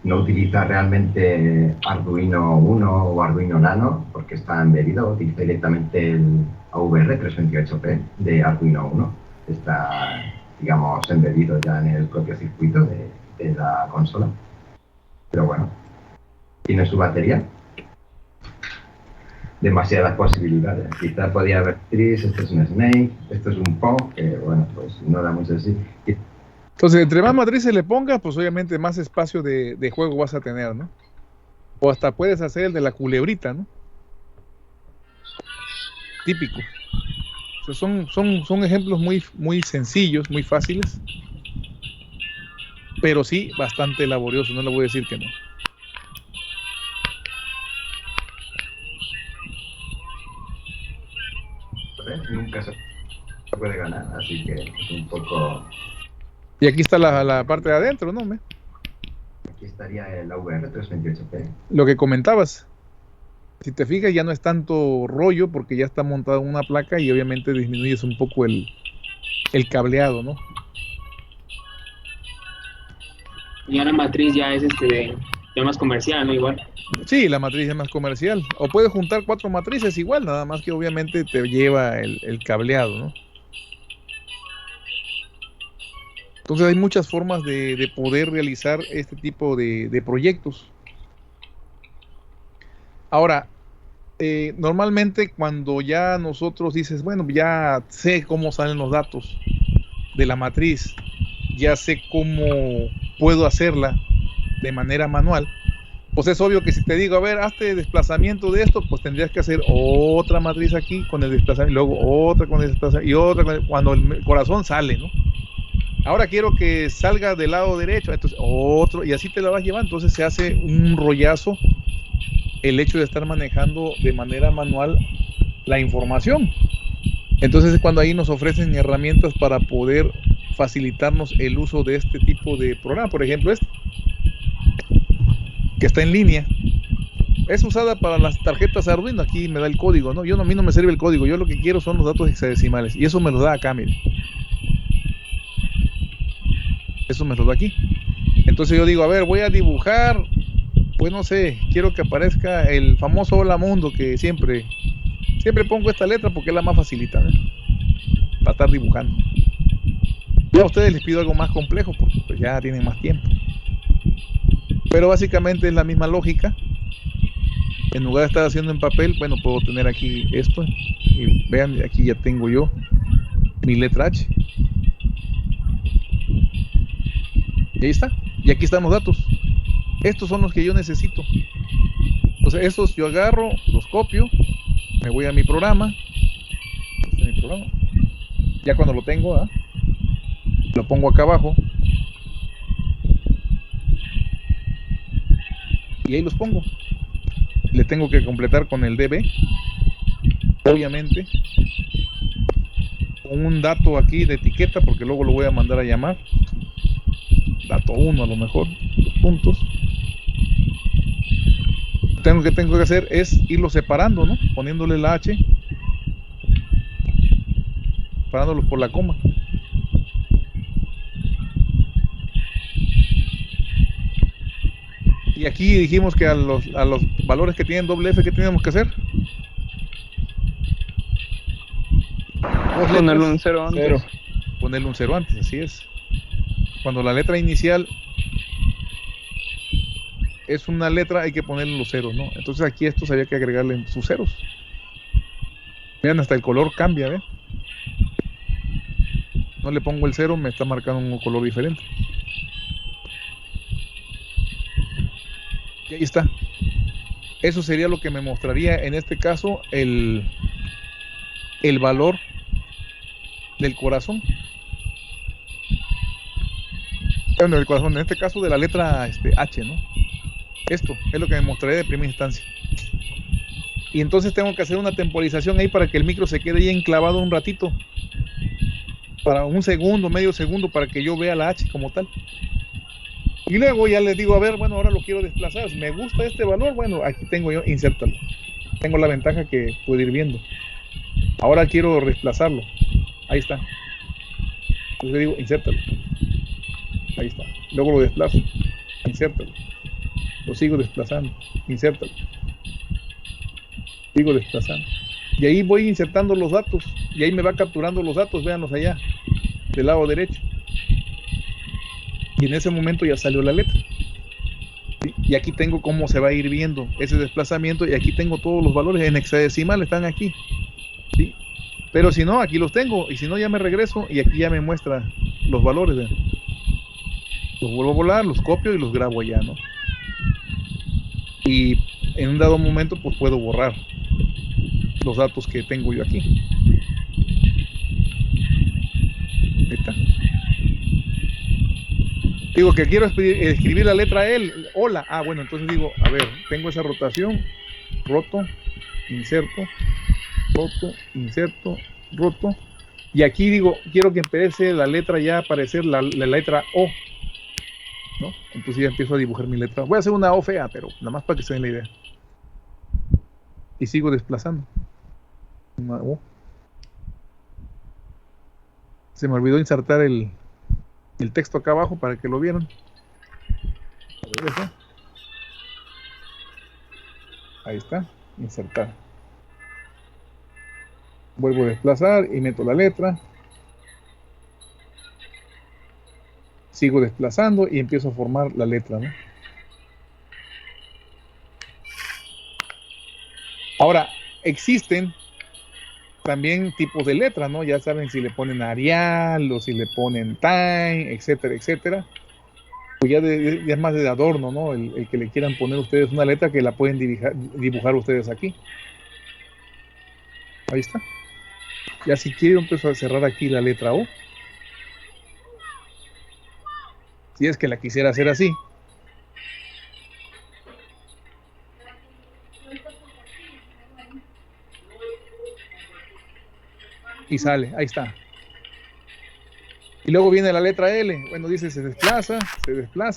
no utiliza realmente Arduino Uno o Arduino Nano porque está embebido, utiliza directamente el AVR328P de Arduino Uno. Está, digamos, embebido ya en el propio circuito de la consola. Pero bueno, tiene su batería. Demasiadas posibilidades. Quizás podía haber Tris, esto es un Snake, esto es un Pong, que bueno, pues no da mucho así. Entonces, entre más matrices le pongas, pues obviamente más espacio de juego vas a tener, ¿no? O hasta puedes hacer el de la culebrita, ¿no? Típico. O sea, son ejemplos muy sencillos, muy fáciles, pero sí bastante laboriosos, no le voy a decir que no. Nunca se puede ganar, así que es un poco... Y aquí está la parte de adentro, ¿no? Aquí estaría el AVR328P. Lo que comentabas, si te fijas ya no es tanto rollo porque ya está montado una placa y obviamente disminuyes un poco el cableado, ¿no? Y ahora matriz ya es ya más comercial, ¿no? Igual. Sí, la matriz es más comercial. O puedes juntar 4 matrices igual, nada más que obviamente te lleva el cableado, ¿no? Entonces hay muchas formas de poder realizar este tipo de proyectos. Ahora, normalmente cuando ya nosotros dices, bueno, ya sé cómo salen los datos de la matriz, ya sé cómo puedo hacerla de manera manual, pues es obvio que si te digo, a ver, hazte desplazamiento de esto, pues tendrías que hacer otra matriz aquí con el desplazamiento, luego otra con el desplazamiento y otra cuando el corazón sale, ¿no? Ahora quiero que salga del lado derecho, entonces otro, y así te la vas llevando. Entonces se hace un rollazo el hecho de estar manejando de manera manual la información. Entonces es cuando ahí nos ofrecen herramientas para poder facilitarnos el uso de este tipo de programa. Por ejemplo, que está en línea, es usada para las tarjetas Arduino. Aquí me da el código, ¿no? A mí no me sirve el código, yo lo que quiero son los datos hexadecimales y eso me lo da acá, miren. Eso me lo da aquí. Entonces yo digo, a ver, voy a dibujar, pues no sé, quiero que aparezca el famoso Hola Mundo, que siempre pongo esta letra porque es la más facilita, ¿eh? Para estar dibujando. Ya a ustedes les pido algo más complejo porque pues ya tienen más tiempo. Pero básicamente es la misma lógica. En lugar de estar haciendo en papel, bueno, puedo tener aquí esto. Y vean, aquí ya tengo yo mi letra H. Y ahí está. Y aquí están los datos. Estos son los que yo necesito. Entonces estos yo agarro, los copio, me voy a mi programa. Este es mi programa. Ya cuando lo tengo, lo pongo acá abajo. Y ahí los pongo. Le tengo que completar con el DB. Obviamente. Con un dato aquí de etiqueta, porque luego lo voy a mandar a llamar. Dato 1 a lo mejor, los puntos. Lo que tengo que hacer es irlo separando, ¿no? Poniéndole la H, separándolos por la coma. Y aquí dijimos que a los valores que tienen doble F, ¿qué teníamos que hacer? Ponerle un 0 antes. Ponerle un 0 antes, así es. Cuando la letra inicial es una letra, hay que ponerle los ceros, ¿no? Entonces aquí a estos había que agregarle sus ceros. Vean, hasta el color cambia, ¿ven? No le pongo el 0, me está marcando un color diferente. Y ahí está. Eso sería lo que me mostraría en este caso el valor del corazón. Bueno, el corazón, en este caso de la letra H, ¿no? Esto es lo que me mostraría de primera instancia. Y entonces tengo que hacer una temporización ahí para que el micro se quede ahí enclavado un ratito. Para un segundo, medio segundo, para que yo vea la H como tal. Y luego ya les digo, a ver, bueno, ahora lo quiero desplazar. Si me gusta este valor, bueno, aquí tengo yo, insértalo. Tengo la ventaja que puedo ir viendo. Ahora quiero desplazarlo. Ahí está. Entonces le digo, insértalo. Ahí está. Luego lo desplazo. Insértalo. Lo sigo desplazando. Insértalo. Sigo desplazando. Y ahí voy insertando los datos. Y ahí me va capturando los datos. Véanlos allá. Del lado derecho. Y en ese momento ya salió la letra. ¿Sí? Y aquí tengo cómo se va a ir viendo ese desplazamiento. Y aquí tengo todos los valores. En hexadecimal están aquí. ¿Sí? Pero si no, aquí los tengo. Y si no, ya me regreso. Y aquí ya me muestra los valores. ¿Ven? Los vuelvo a volar, los copio y los grabo allá, ¿no? Y en un dado momento pues puedo borrar los datos que tengo yo aquí. Ahí está. Digo que quiero escribir la letra L, hola. Ah, bueno, entonces digo, a ver, tengo esa rotación, roto, inserto, roto, inserto, roto. Y aquí digo, quiero que empiece la letra ya a aparecer la letra O, ¿no? Entonces ya empiezo a dibujar mi letra. Voy a hacer una O fea, pero nada más para que se den la idea. Y sigo desplazando. Una O. Se me olvidó insertar el texto acá abajo para que lo vieran. Ahí está, insertar. Vuelvo a desplazar y meto la letra. Sigo desplazando y empiezo a formar la letra, ¿no? Ahora, existen también tipos de letras, ¿no? Ya saben si le ponen Arial o si le ponen Time, etcétera, etcétera. Pues ya es más de adorno, ¿no? El que le quieran poner ustedes una letra que la pueden dibujar ustedes aquí. Ahí está. Ya si quiero empiezo a cerrar aquí la letra O. Si es que la quisiera hacer así. Y sale, ahí está. Y luego viene la letra L. Bueno, dice se desplaza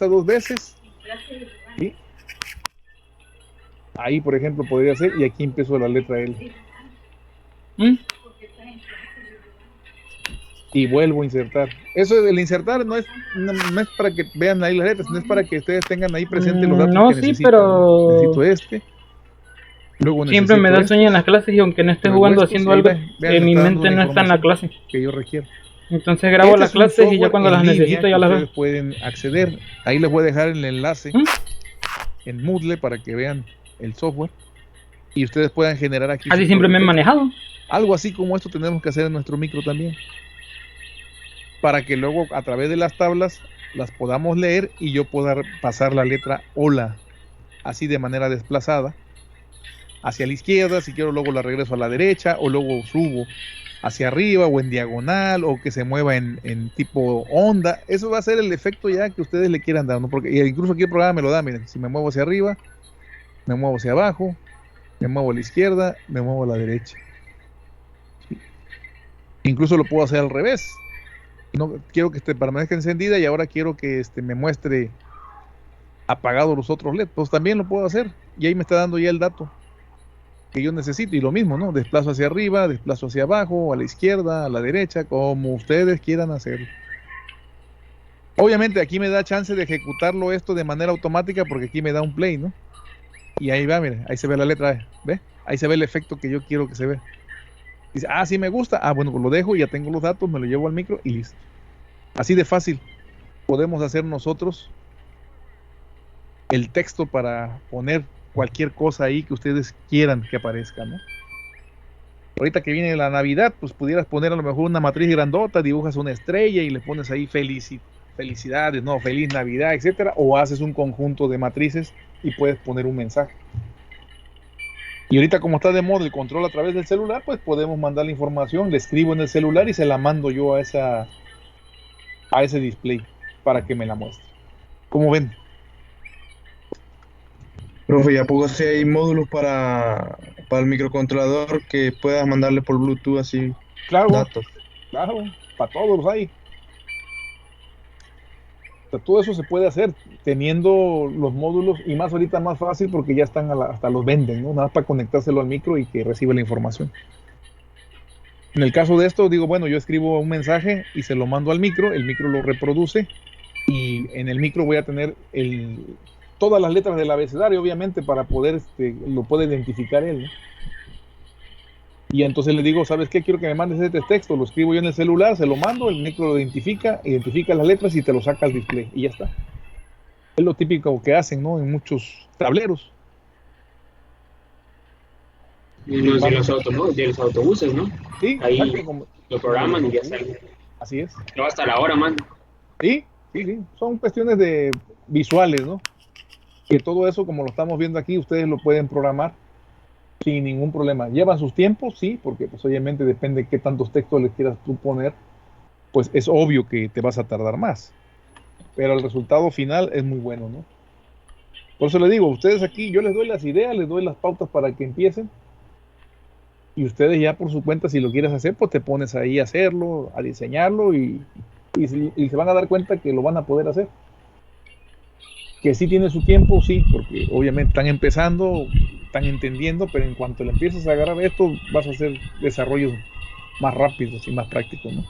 2 veces. ¿Sí? Ahí, por ejemplo, podría ser. Y aquí empiezo la letra L. Y vuelvo a insertar. Eso del insertar no es para que vean ahí las letras, no es para que ustedes tengan ahí presentes los datos que necesitan. Pero necesito este. Luego siempre me da sueño en las clases y aunque no esté jugando haciendo algo, que mi mente no está en la clase. Que yo requiero. Entonces grabo las clases y ya cuando las necesito ya las veo. Ustedes pueden acceder. Ahí les voy a dejar el enlace en Moodle para que vean el software y ustedes puedan generar aquí. Así siempre me he manejado. Algo así como esto tenemos que hacer en nuestro micro también, para que luego a través de las tablas las podamos leer y yo pueda pasar la letra hola así de manera desplazada hacia la izquierda, si quiero luego la regreso a la derecha o luego subo hacia arriba o en diagonal o que se mueva en tipo onda. Eso va a ser el efecto ya que ustedes le quieran dar, ¿no? Porque incluso aquí el programa me lo da, miren, si me muevo hacia arriba, me muevo hacia abajo, me muevo a la izquierda, me muevo a la derecha. ¿Sí? Incluso lo puedo hacer al revés. No quiero que permanezca encendida y ahora quiero que me muestre apagado los otros LEDs. Pues también lo puedo hacer y ahí me está dando ya el dato que yo necesito. Y lo mismo, ¿no? Desplazo hacia arriba, desplazo hacia abajo, a la izquierda, a la derecha, como ustedes quieran hacerlo. Obviamente aquí me da chance de ejecutarlo esto de manera automática porque aquí me da un play, ¿no? Y ahí va, miren, ahí se ve la letra, ¿ve? Ahí se ve el efecto que yo quiero que se vea. Dice, ah, sí me gusta. Ah, bueno, pues lo dejo, ya tengo los datos, me lo llevo al micro y listo. Así de fácil podemos hacer nosotros el texto para poner cualquier cosa ahí que ustedes quieran que aparezca, ¿no? Ahorita que viene la Navidad, pues pudieras poner a lo mejor una matriz grandota, dibujas una estrella y le pones ahí felicidades, no, feliz Navidad, etcétera, o haces un conjunto de matrices y puedes poner un mensaje. Y ahorita como está de moda el control a través del celular, pues podemos mandar la información, le escribo en el celular y se la mando yo a ese display para que me la muestre. ¿Cómo ven? Profe, ¿y a poco si hay módulos para el microcontrolador que puedas mandarle por Bluetooth así datos? Claro, para todos los hay. O sea, todo eso se puede hacer teniendo los módulos y más ahorita más fácil porque ya están hasta los venden, ¿no? Nada más para conectárselo al micro y que reciba la información. En el caso de esto, digo, bueno, yo escribo un mensaje y se lo mando al micro, el micro lo reproduce y en el micro voy a tener todas las letras del abecedario, obviamente, para poder, lo puede identificar él, ¿no? Y entonces le digo, ¿sabes qué? Quiero que me mandes este texto, lo escribo yo en el celular, se lo mando, el micro lo identifica las letras y te lo saca al display, y ya está. Es lo típico que hacen, ¿no? En muchos tableros. Y los autobuses, ¿no? Sí, ahí exacto, lo programan y ya sale. Así es. No hasta la hora, man. Sí, son cuestiones de visuales, ¿no? Que todo eso, como lo estamos viendo aquí, ustedes lo pueden programar sin ningún problema. ¿Llevan sus tiempos? Sí, porque pues obviamente depende de qué tantos textos les quieras tú poner, pues es obvio que te vas a tardar más. Pero el resultado final es muy bueno, ¿no? Por eso les digo, ustedes aquí, yo les doy las ideas, les doy las pautas para que empiecen. Y ustedes ya por su cuenta, si lo quieres hacer, pues te pones ahí a hacerlo, a diseñarlo y se van a dar cuenta que lo van a poder hacer. Que sí tiene su tiempo, sí, porque obviamente están empezando, están entendiendo, pero en cuanto le empieces a agarrar esto, vas a hacer desarrollos más rápidos y más prácticos, ¿no?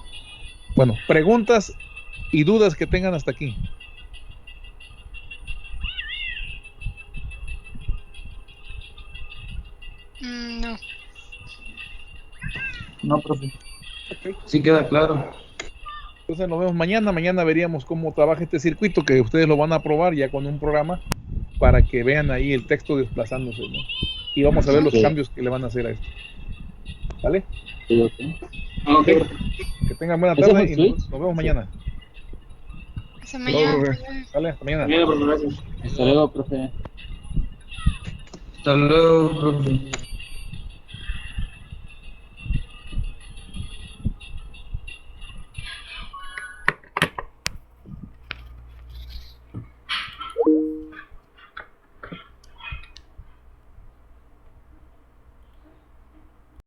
Bueno, preguntas y dudas que tengan hasta aquí. No. No, profe. Okay. Sí queda claro. Entonces nos vemos mañana. Mañana veríamos cómo trabaja este circuito, que ustedes lo van a probar ya con un programa para que vean ahí el texto desplazándose, ¿no? Y vamos a ver los cambios que le van a hacer a esto. ¿Vale? Sí, Okay. Que tengan buena tarde y nos vemos mañana. Hasta mañana. Vale, hasta mañana. Gracias. Hasta luego, profe. Hasta luego, profe.